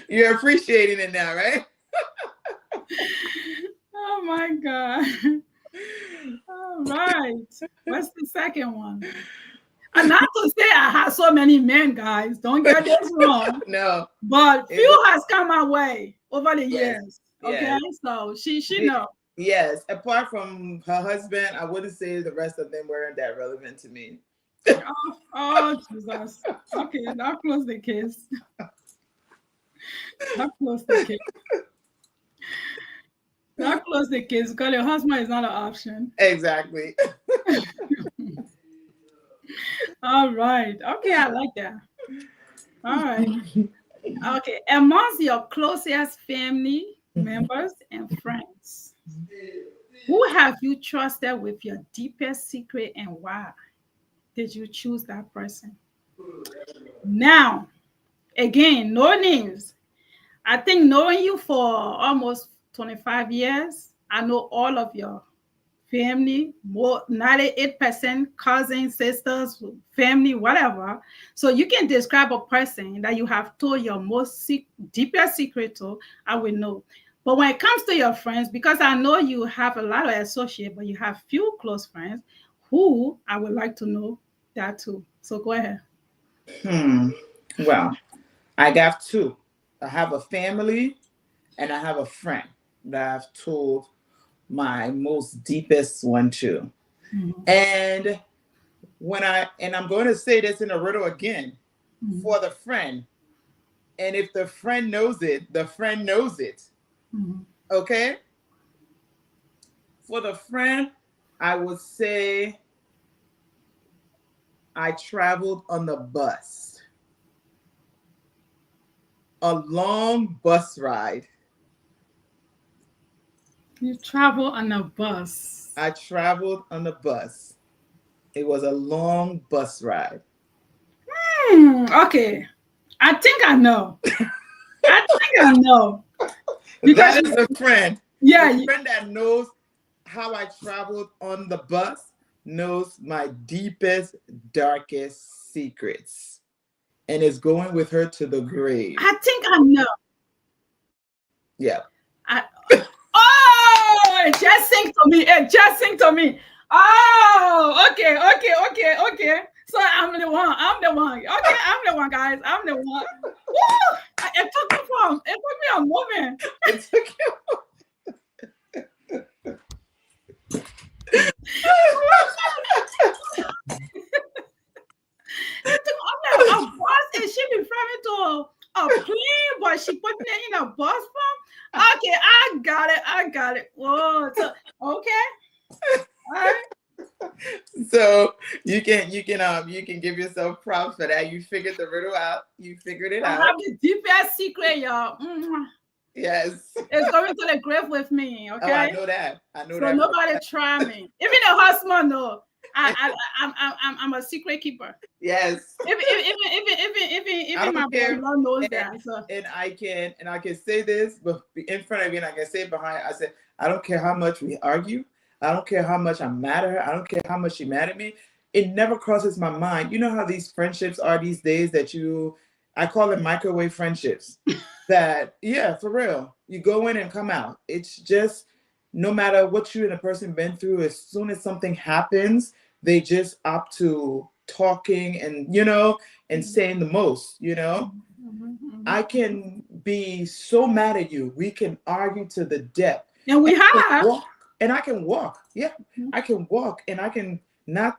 You're appreciating it now, right?
Oh my God. All right. What's the second one? And not to say I have so many men, guys. Don't get this wrong.
No.
But few has come my way over the years. Okay.
Yes.
So she knows.
Yes. Apart from her husband, I wouldn't say the rest of them weren't that relevant to me.
Oh, Jesus. Okay, now close the case. Now close the case. Now close the case because your husband is not an option.
Exactly.
All right. Okay, I like that. All right. Okay. Amongst your closest family members and friends, who have you trusted with your deepest secret and why did you choose that person? Now, again, no names. I think knowing you for almost 25 years, I know all of your family, more 98% cousins, sisters, family, whatever. So you can describe a person that you have told your most deepest secret to, I will know. But when it comes to your friends, because I know you have a lot of associates, but you have few close friends, who I would like to know that too. So go ahead.
Well, I got two. I have a family and I have a friend that I've told my most deepest one to. Mm-hmm. And I'm going to say this in a riddle again, for the friend. And if the friend knows it, the friend knows it. Mm-hmm. Okay? For the friend, I would say I traveled on the bus. A long bus ride.
You travel on a bus.
I traveled on the bus. It was a long bus ride.
Okay. I think I know. I know.
Because that is a friend.
Yeah.
A friend that knows how I traveled on the bus knows my deepest, darkest secrets. And is going with her to the grave.
I think I know.
Yeah.
It just synced to me. Oh, okay. So I'm the one. Okay, I'm the one, guys. I'm the one. Woo! It took me a moment.
It took
I'm like, a bus, and she referring to a plane, but she put me in a bus form. Okay, I got it. Whoa, so, okay. All right.
So you can give yourself props for that. You figured the riddle out. You figured it
I
out.
have the deepest secret, y'all.
Yes.
It's going to the grave with me. Okay.
Oh, I know that.
So nobody try me. Even the husband know. I'm a secret keeper.
Yes.
Even my brother knows that. So.
And I can say this, but in front of you, and I can say it behind. I said, I don't care how much we argue. I don't care how much I'm mad at her. I don't care how much she's mad at me. It never crosses my mind. You know how these friendships are these days that I call them microwave friendships. That, yeah, for real. You go in and come out. It's just, no matter what you and a person been through, as soon as something happens, they just opt to talking and, and saying the most, I can be so mad at you. We can argue to the depth.
And we have.
And I can walk. Yeah, I can walk and I can not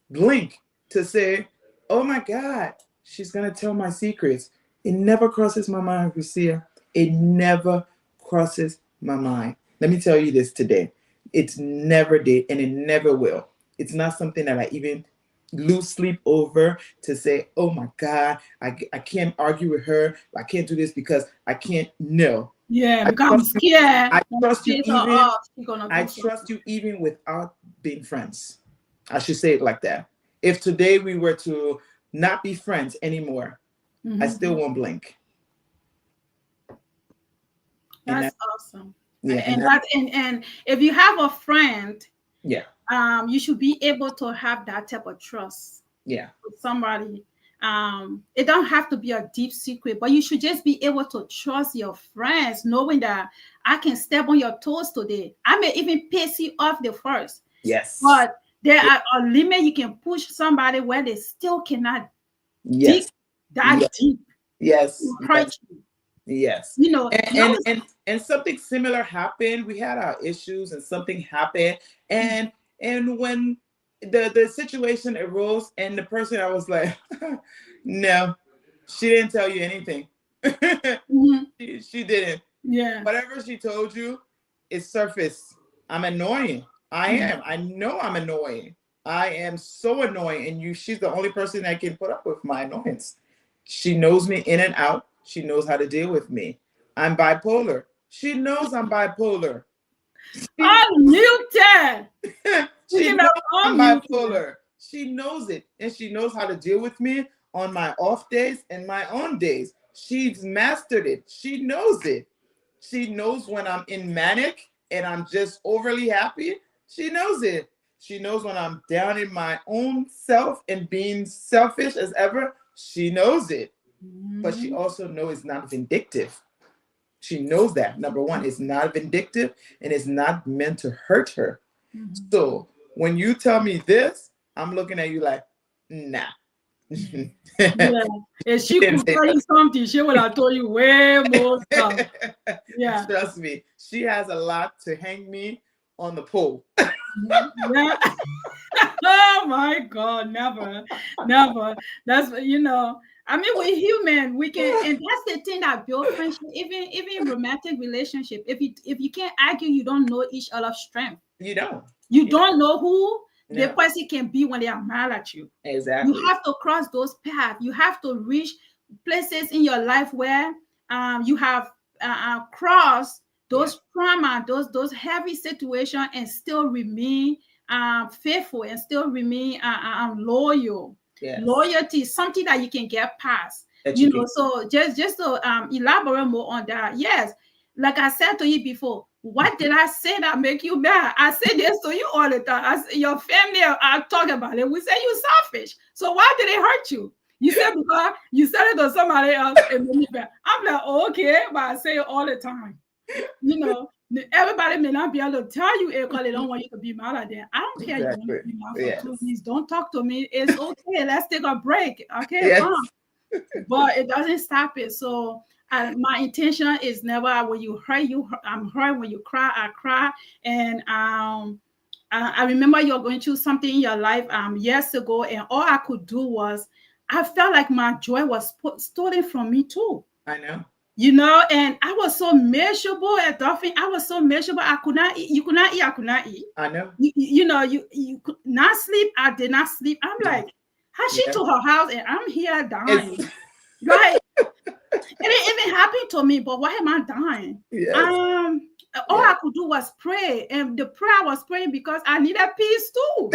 blink to say, oh my God, she's going to tell my secrets. It never crosses my mind, Recia. It never crosses my mind. Let me tell you this today. It's never did and it never will. It's not something that I even lose sleep over to say, oh my God, I can't argue with her. I can't do this because I can't. No.
Yeah, because I'm scared.
I trust you even. I trust you even without being friends. I should say it like that. If today we were to not be friends anymore, I still won't blink.
That's awesome.
Yeah,
and if you have a friend,
yeah,
you should be able to have that type of trust.
Yeah,
with somebody. It don't have to be a deep secret, but you should just be able to trust your friends, knowing that I can step on your toes today. I may even piss you off the first.
Yes.
But there are a limit you can push somebody where they still cannot dig that deep.
Yes.
Hurt you.
Yes. And something similar happened. We had our issues and something happened. And when the situation arose and the person, I was like, no, she didn't tell you anything. She didn't.
Yeah.
Whatever she told you is surface. I'm annoying. I am. I know I'm annoying. I am so annoying. And she's the only person that can put up with my annoyance. She knows me in and out. She knows how to deal with me. I'm bipolar. She knows I'm bipolar.
I'm muted.
She knows I'm bipolar. She knows it. And she knows how to deal with me on my off days and my on days. She's mastered it. She knows it. She knows when I'm in manic and I'm just overly happy. She knows it. She knows when I'm down in my own self and being selfish as ever. She knows it. But she also knows it's not vindictive. She knows that. Number one, it's not vindictive and it's not meant to hurt her. So when you tell me this, I'm looking at you like, nah.
Yeah. If she could tell you something, she would have told you way more stuff. Yeah.
Trust me. She has a lot to hang me on the pole.
Yeah. Oh my God, never. That's, I mean, we're human. We can, and that's the thing that builds friendship, even romantic relationship. If you can't argue, you don't know each other's strength.
You don't.
You don't know who the person can be when they are mad at you.
Exactly.
You have to cross those paths. You have to reach places in your life where you have crossed those trauma, those heavy situations, and still remain faithful and still remain loyal. Yes. Loyalty is something that you can get past. So just to elaborate more on that. Yes, like I said to you before, what did I say that make you mad? I say this to you all the time. Your family are talking about it. We say you're selfish. So why did it hurt you? You said because you said it to somebody else and made me mad. I'm like, okay, but I say it all the time. Everybody may not be able to tell you because they don't want you to be mad at them. I don't care.
Exactly.
You want to be mad for
Yes.
2 weeks. Don't talk to me. It's okay. Let's take a break. Okay.
Yes.
But it doesn't stop it. So my intention is never when you hurt, I'm hurt. When you cry, I cry. And I remember you're going through something in your life years ago, and all I could do was I felt like my joy was stolen from me too.
I know.
You know, and I was so miserable at Dolphin. I was so miserable. I could not eat. You could not eat. I could not eat.
I know.
You know, you could not sleep. I did not sleep. I'm like, how she to her house and I'm here dying? Right? It didn't even happen to me, but why am I dying?
Yes.
All I could do was pray. And the prayer I was praying because I needed peace too.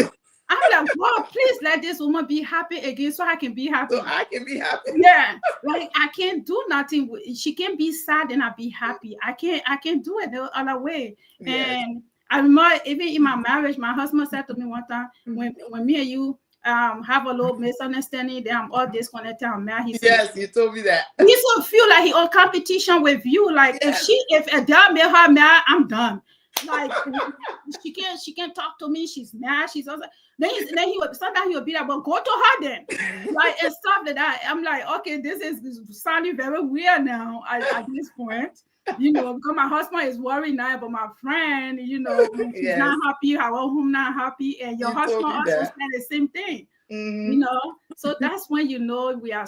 I'm like, God, please let this woman be happy again so I can be happy.
So I can be happy.
Yeah. Like I can't do nothing. She can be sad and I'll be happy. I can't do it the other way. Yes. And I remember even in my marriage, my husband said to me one time, when me and you have a little misunderstanding, then I'm all disconnected. I'm mad. He said,
yes, you told me that.
He so feel like he on competition with you. Like
yes.
if Adele made her mad, I'm done. Like she can't talk to me. She's mad. She's also then he would sometimes he would be like, well, go to her then. Like and stuff like that. I'm like, okay, this is sounding very weird now at this point. You know, because my husband is worried now about my friend, you know, she's not happy, our home not happy, and your husband also said the same thing. You know, so that's when you know we are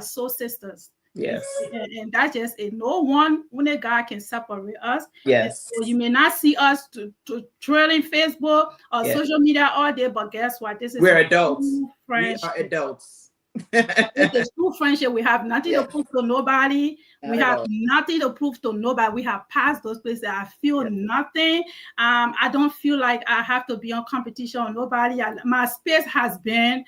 soul sisters.
Yes.
And that just is no one when a God can separate us.
Yes.
So you may not see us to trailing Facebook or social media all day, but guess what? We're
adults. We are adults.
It's a true friendship. We have nothing to prove to nobody. We have nothing to prove to nobody. We have passed those places. I feel nothing. I don't feel like I have to be on competition with nobody. My space has been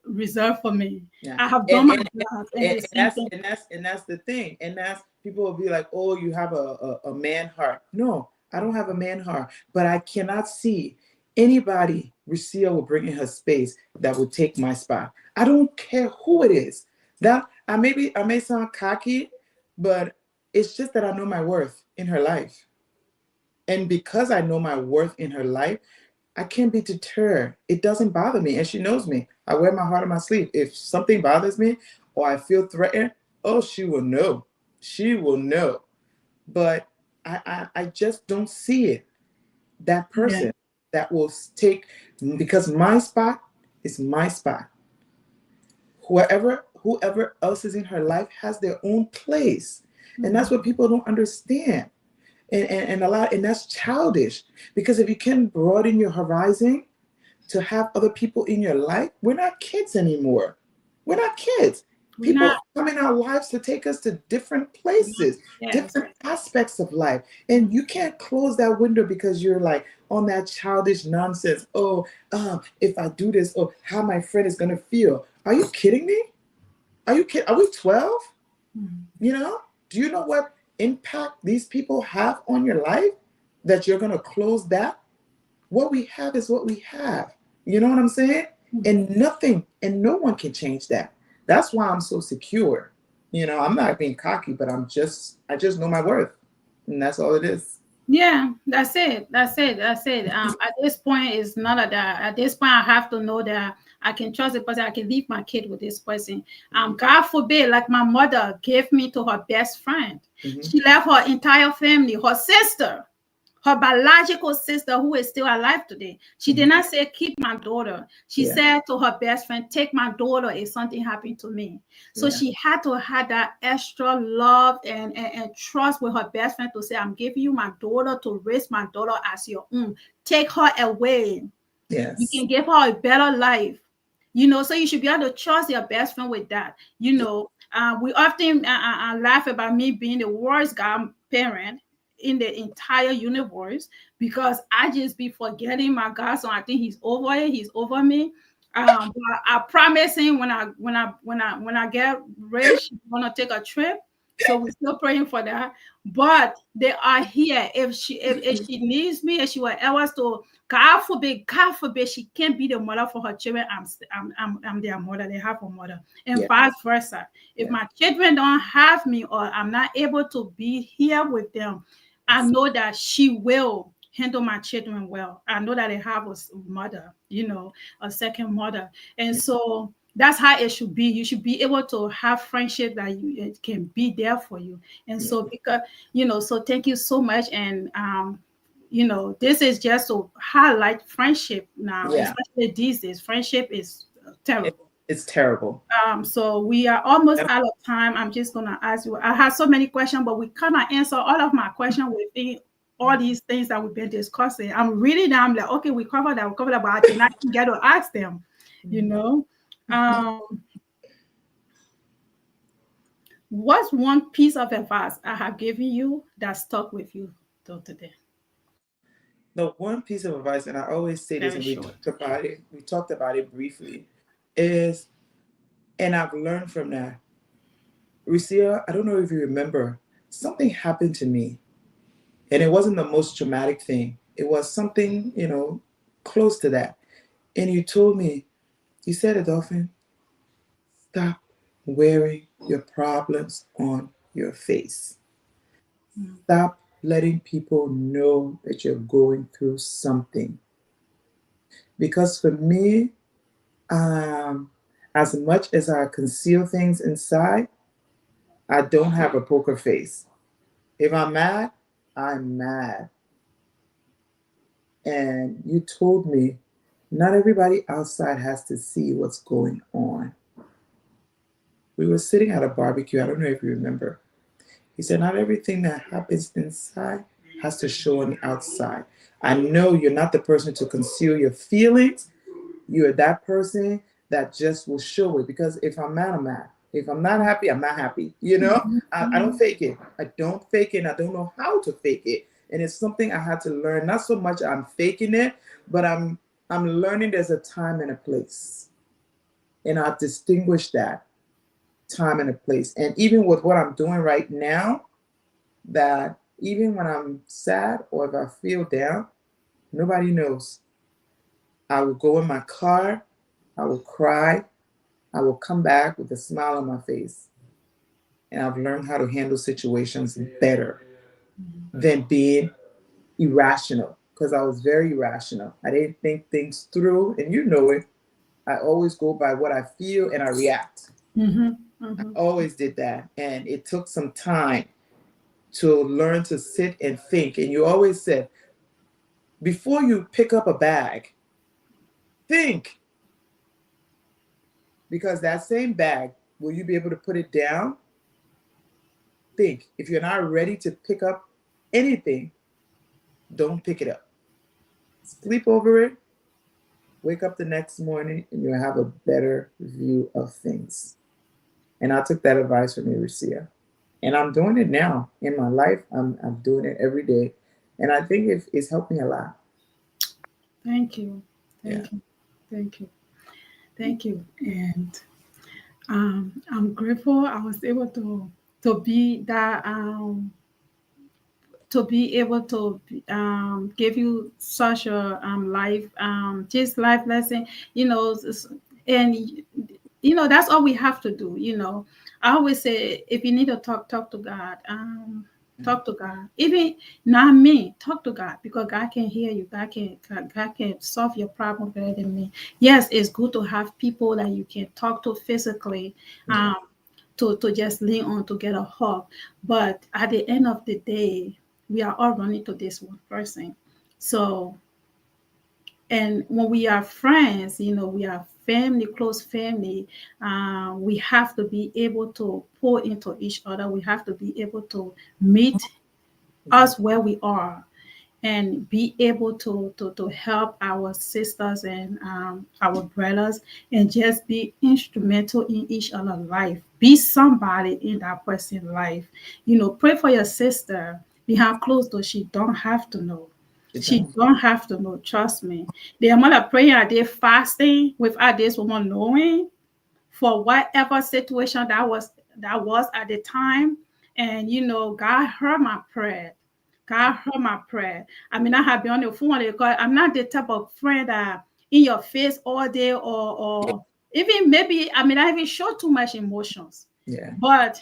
reserved for me. Yeah. I have done my job.
And that's the thing. And that's people will be like, oh, you have a man heart. No, I don't have a man heart, but I cannot see anybody Recia will bring in her space that would take my spot. I don't care who it is. That I may sound cocky, but it's just that I know my worth in her life. And because I know my worth in her life, I can't be deterred. It doesn't bother me. And she knows me. I wear my heart on my sleeve. If something bothers me or I feel threatened, oh, she will know. She will know. But I just don't see it. That person that will take, because my spot is my spot. Whoever else is in her life has their own place. And that's what people don't understand. And that's childish. Because if you can broaden your horizon to have other people in your life, we're not kids anymore. We're not kids. People come in our lives to take us to different places, different aspects of life. And you can't close that window because you're like on that childish nonsense. Oh, if I do this, or how my friend is going to feel. Are you kidding me? Are you kidding? Are we 12? You know, do you know what impact these people have on your life that you're going to close that? What we have is what we have. You know what I'm saying? And nothing and no one can change that. That's why I'm so secure. You know, I'm not being cocky, but I just know my worth. And that's all it is.
Yeah, that's it. At this point, it's none of that. At this point, I have to know that I can trust the person. I can leave my kid with this person. God forbid, like my mother gave me to her best friend. She left her entire family, her sister, her biological sister, who is still alive today. She did not say, keep my daughter. She said to her best friend, take my daughter if something happened to me. So she had to have that extra love and trust with her best friend to say, I'm giving you my daughter to raise my daughter as your own. Take her away.
Yes.
You can give her a better life. You know, so you should be able to trust your best friend with that. You know, we often laugh about me being the worst godparent in the entire universe because I just be forgetting my godson. I think he's over it. He's over me. But I promise him when I get rich, I'm gonna take a trip. So we're still praying for that. But they are here. If she needs me, if she will ever to, God forbid, she can't be the mother for her children. I'm their mother. They have a mother, and vice versa. If my children don't have me, or I'm not able to be here with them, I know that she will handle my children well. I know that I have a mother, a second mother. And so that's how it should be. You should be able to have friendship that it can be there for you. And so because, so thank you so much. And, this is just to highlight friendship now, especially these days. Friendship is terrible.
It's terrible.
So we are almost out of time. I'm just gonna ask you. I have so many questions, but we cannot answer all of my questions within all these things that we've been discussing. I'm reading them. I'm like, okay, we covered that, but I cannot get to ask them. What's one piece of advice I have given you that stuck with you till today?
The one piece of advice, and I always say this, and we talked about it briefly, is, and I've learned from that. Recia, I don't know if you remember, something happened to me, and it wasn't the most traumatic thing. It was something, close to that. And you told me, you said, Adolphine, stop wearing your problems on your face. Stop letting people know that you're going through something. Because for me, as much as I conceal things inside, I don't have a poker face. If I'm mad, I'm mad. And you told me, not everybody outside has to see what's going on. We were sitting at a barbecue. I don't know if you remember. He said, not everything that happens inside has to show on the outside. I know you're not the person to conceal your feelings. You're that person that just will show it. Because if I'm mad, I'm mad. If I'm not happy, I'm not happy. I don't fake it. I don't fake it. And I don't know how to fake it. And it's something I had to learn. Not so much I'm faking it, but I'm learning there's a time and a place. And I've distinguished that time and a place. And even with what I'm doing right now, that even when I'm sad or if I feel down, nobody knows. I will go in my car, I will cry, I will come back with a smile on my face. And I've learned how to handle situations better than being irrational, because I was very irrational. I didn't think things through, and you know it. I always go by what I feel and I react. I always did that. And it took some time to learn to sit and think. And you always said, before you pick up a bag, think. Because that same bag, will you be able to put it down? Think. If you're not ready to pick up anything, don't pick it up. Sleep over it. Wake up the next morning and you'll have a better view of things. And I took that advice from you, Recia. And I'm doing it now in my life. I'm doing it every day. And I think it's helped me a lot.
Thank you. Thank you. And I'm grateful I was able to be that to be able to give you such a life life lesson, and that's all we have to do. I always say, if you need to talk to God. Talk to God. Even not me, talk to God, because God can hear you. God can solve your problem better than me. Yes, it's good to have people that you can talk to physically, to just lean on, to get a hug. But at the end of the day, we are all running to this one person. So, and when we are friends, we are family, close family, we have to be able to pour into each other. We have to be able to meet us where we are and be able to help our sisters and our brothers, and just be instrumental in each other's life. Be somebody in that person's life. Pray for your sister behind closed doors. She don't have to know. She don't have to know. Trust me. The amount of prayer I did fasting without this woman knowing, for whatever situation that was at the time, and God heard my prayer. God heard my prayer. I mean, I have been on the phone because I'm not the type of friend that in your face all day, or even maybe, I even show too much emotions.
Yeah.
But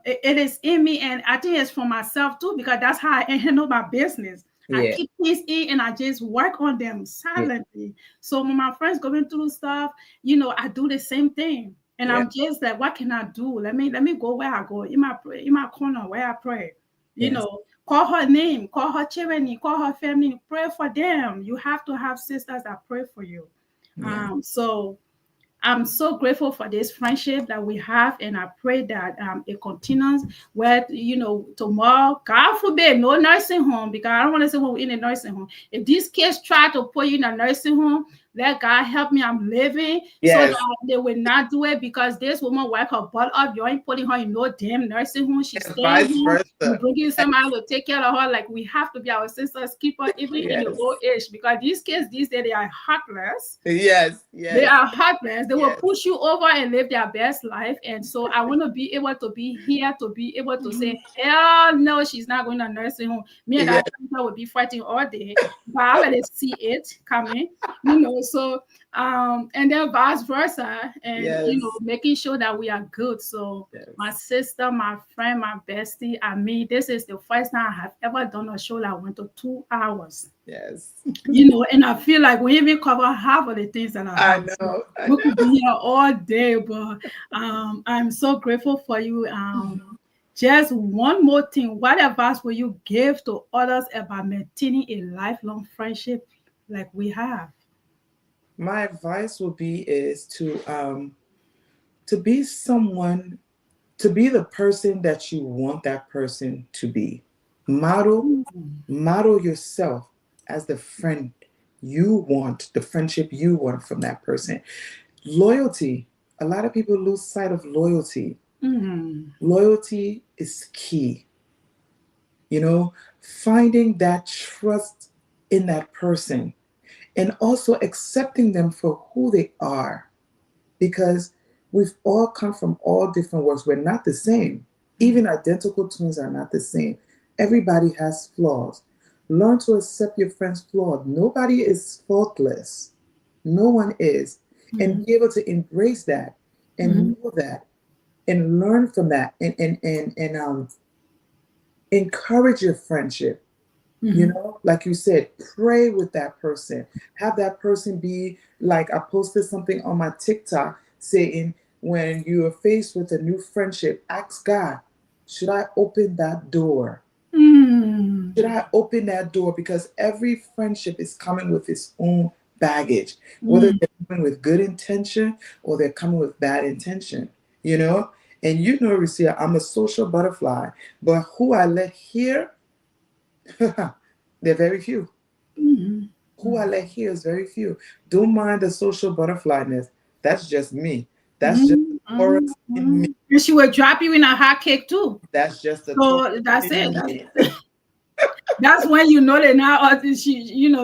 It is in me, and I think it's for myself too, because that's how I handle my business. I
Yeah.
keep things in and I just work on them
Yeah.
silently. So when my friends going through stuff, I do the same thing. And
Yeah.
I'm just like, what can I do? Let me go where I go, in my corner where I pray.
Yes.
Call her name, call her children, call her family, pray for them. You have to have sisters that pray for you.
Yeah.
So I'm so grateful for this friendship that we have, and I pray that it continues. Where tomorrow, God forbid, no nursing home, because I don't want to say when we're in a nursing home. If these kids try to put you in a nursing home, let God help me. I'm living so
Yes.
that they will not do it, because this woman work her butt off. You ain't putting her in no damn nursing home. She's
And
staying
vice
home. You
versa.
bringing somebody to take care of her. Like, we have to be our sisters keeper, even in the
Yes.
old age, because these kids these days, they are heartless.
Yes.
They
Yes.
are heartless. They will
Yes.
push you over and live their best life. And so I want to be able to be here to be able to say, hell no, she's not going to nursing home. Me and
Yes.
that would be fighting all day. But I already see it coming, so and then vice versa. And
Yes.
making sure that we are good. So
Yes.
my sister, my friend, my bestie, this is the first time I have ever done a show that went to 2 hours.
Yes.
And I feel like we even cover half of the things that I
I
have.
know. I
We
know.
could be here all day, but I'm so grateful for you. Just one more thing. What advice will you give to others about maintaining a lifelong friendship like we have?
My advice would be is to be someone, to be the person that you want that person to be. Model yourself as the friend you want, the friendship you want from that person. Loyalty. A lot of people lose sight of loyalty. Loyalty is key. Finding that trust in that person and also accepting them for who they are, because we've all come from all different worlds. We're not the same. Even identical twins are not the same. Everybody has flaws. Learn to accept your friend's flaws. Nobody is faultless. No one is. And be able to embrace that and know that and learn from that and encourage your friendship. Like you said, pray with that person. Have that person be like, I posted something on my TikTok saying, when you are faced with a new friendship, ask God, should I open that door? Should I open that door? Because every friendship is coming with its own baggage, whether they're coming with good intention or they're coming with bad intention, And Recia, I'm a social butterfly, but who I let here, they're very few. Who I let here is very few. Don't mind the social butterflyness. That's just me. That's just the Taurus in me.
And she will drop you in a hot cake too.
That's just the
So
Taurus
that's
in
it.
me.
That's when that now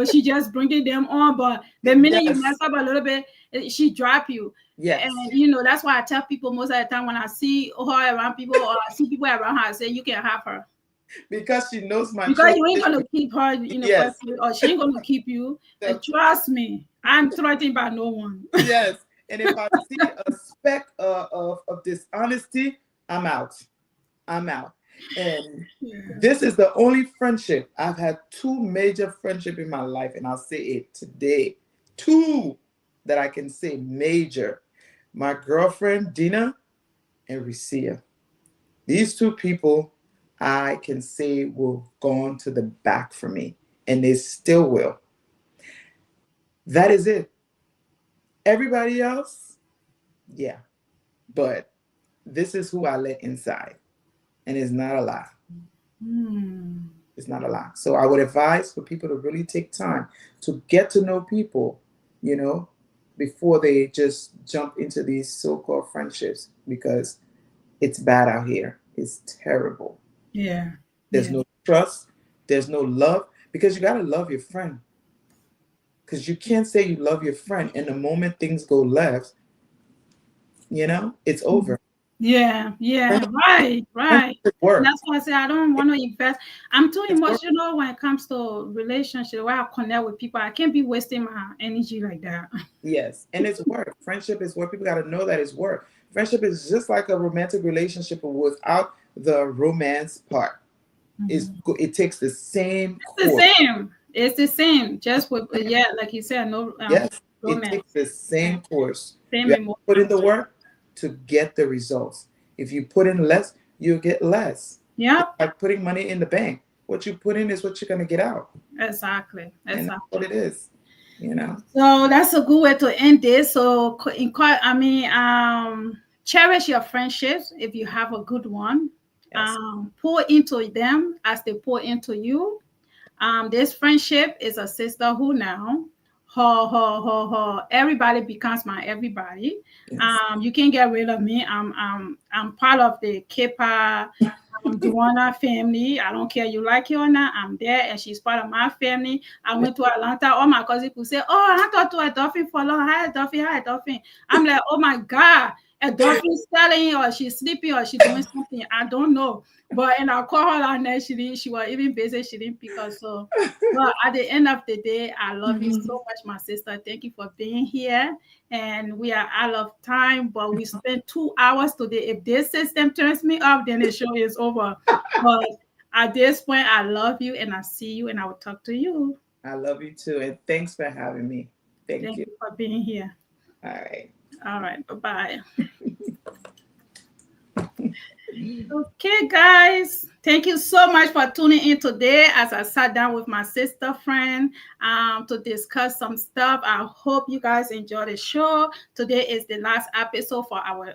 she just bringing them on. But the minute you mess up a little bit, she drop you.
Yes.
And that's why I tell people most of the time when I see her around people or I see people around her, I say you can have her.
Because she knows my
because you ain't gonna keep her,
yes.
or she ain't gonna keep you. Trust me, I'm threatened by no one.
Yes. And if I see a speck of dishonesty, I'm out. And this is the only friendship. I've had 2 major friendships in my life, and I'll say it today. 2 that I can say major. My girlfriend, Dina, and Recia. These 2 people I can say will go on to the back for me, and they still will. That is it. Everybody else, yeah. But this is who I let inside. And it's not a lie. It's not a lie. So I would advise for people to really take time to get to know people, before they just jump into these so-called friendships, because it's bad out here. It's terrible.
Yeah.
There's no trust. There's no love, because you got to love your friend. Because you can't say you love your friend and the moment things go left, it's over.
Yeah, yeah, right, right.
Friendship work.
That's why I say I don't want to invest. I'm too
It's work.
emotional when it comes to relationship. Where I connect with people, I can't be wasting my energy like that.
Yes, and it's work. Friendship is work. People got to know that it's work. Friendship is just like a romantic relationship, but without the romance part.
Mhm.
It takes the same
It's the
course.
same. It's the same. Just with yeah, like you said, no
Yes, it
romance.
takes the
Same,
same course.
same
You have to put in
emotion.
the work to get the results. If you put in less, you'll get less. It's
Yep,
like putting money in the bank. What you put in is what you're gonna get out,
exactly,
and that's what
exactly.
it is. You know.
So that's a good way to end this. So, cherish your friendships if you have a good one.
Yes.
Pour into them as they pour into you. This friendship is a sisterhood now. Everybody becomes my everybody.
Yes.
You can't get rid of me. I'm part of the Kabbah Duana family. I don't care you like it or not. I'm there, and she's part of my family. I went to Atlanta. All my cousins could say, "Oh, I talked to a dolphin for long. Hi, a dolphin. Hi, a dolphin." I'm like, "Oh my god." A dolphin's telling or she's sleeping or she's doing something. I don't know. But and I called her last night. She was even busy. She didn't pick up. So, but at the end of the day, I love you so much, my sister. Thank you for being here. And we are out of time, but we spent 2 hours today. If this system turns me off, then the show is over. But at this point, I love you and I see you and I will talk to you.
I love you too, and thanks for having me. Thank
Thank
you.
you for being here.
All right.
All right. Bye bye. Okay, guys. Thank you so much for tuning in today as I sat down with my sister friend to discuss some stuff. I hope you guys enjoy the show. Today is the last episode for our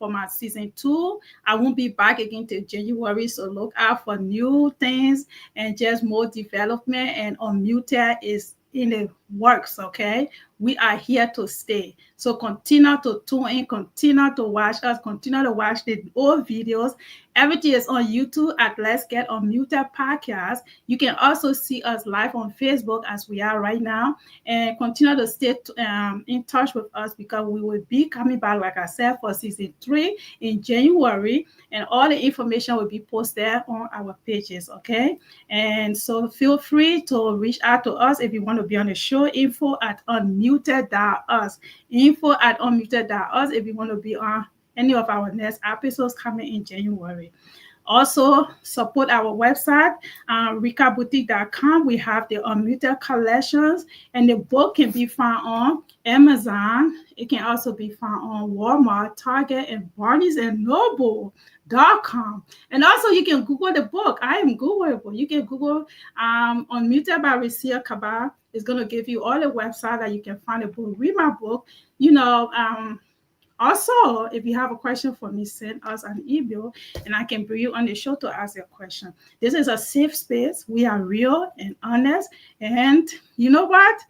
for my season 2. I won't be back again till January, so look out for new things and just more development. And Unmuted is in the works, okay? We are here to stay. So continue to tune in, continue to watch us, continue to watch the old videos. Everything is on YouTube at Let's Get Unmuted Podcast. You can also see us live on Facebook as we are right now. And continue to stay in touch with us because we will be coming back, like I said, for season 3 in January. And all the information will be posted on our pages, okay? And so feel free to reach out to us if you want to be on the show. Info@unmuted.us. Info@unmuted.us if you want to be on any of our next episodes coming in January. Also, support our website, recaboutique.com. We have the Unmuted collections, and the book can be found on Amazon. It can also be found on Walmart, Target, and Barnes and Noble.com. And also, you can Google the book. I am Googleable. You can Google Unmuted by Recia Kabbah. It's going to give you all the website that you can find the book. Read my book. Also, if you have a question for me, send us an email and I can bring you on the show to ask your question. This is a safe space. We are real and honest. And you know what?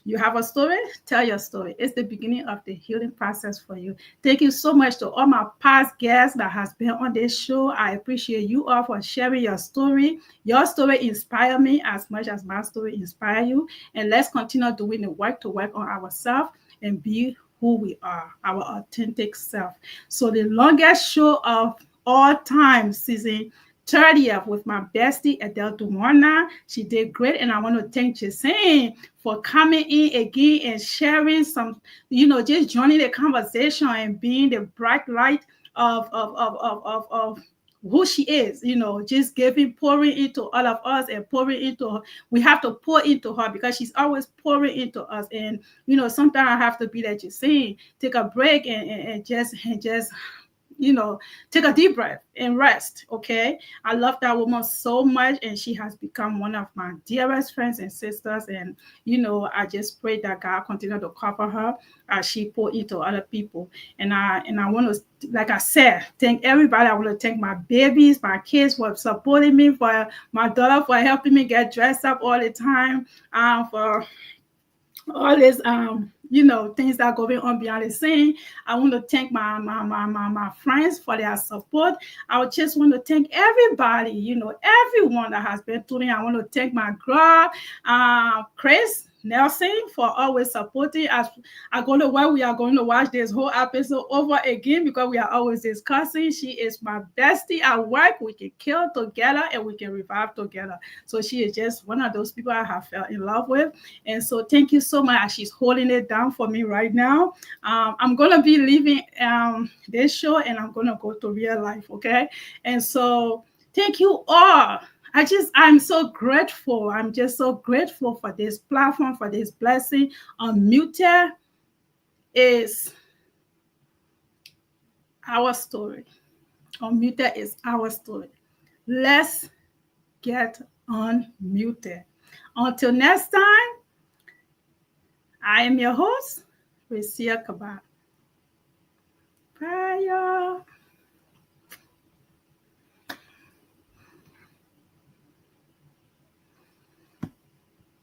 You have a story, tell your story. It's the beginning of the healing process for you. Thank you so much to all my past guests that has been on this show. I appreciate you all for sharing your story. Your story inspired me as much as my story inspired you. And let's continue doing the work to work on ourselves and be who we are, our authentic self. So the longest show of all time, season 30th with my bestie Adele Duana. She did great, and I want to thank Jasine for coming in again and sharing some, just joining the conversation and being the bright light of who she is, just pouring into all of us and pouring into her. We have to pour into her because she's always pouring into us. And, sometimes I have to be that Jasine, take a break and just take a deep breath and rest. Okay. I love that woman so much, and she has become one of my dearest friends and sisters. And, I just pray that God continue to cover her as she pour into other people. And I want to, like I said, thank everybody. I want to thank my babies, my kids for supporting me, for my daughter for helping me get dressed up all the time, for all this things that are going on behind the scene. I want to thank my friends for their support. I just want to thank everybody, everyone that has been tuning. I want to thank my girl, Chris. Nelson for always supporting us. I'm going to we are going to watch this whole episode over again because we are always discussing. She is my bestie at work. We can kill together and we can revive together. So she is just one of those people I have fell in love with. And so thank you so much. She's holding it down for me right now. I'm going to be leaving this show and I'm going to go to real life. Okay. And so thank you all. I'm so grateful. I'm just so grateful for this platform, for this blessing. Unmuted is our story. Unmuted is our story. Let's get unmuted. Until next time, I am your host, Recia Kabbah. Bye, y'all.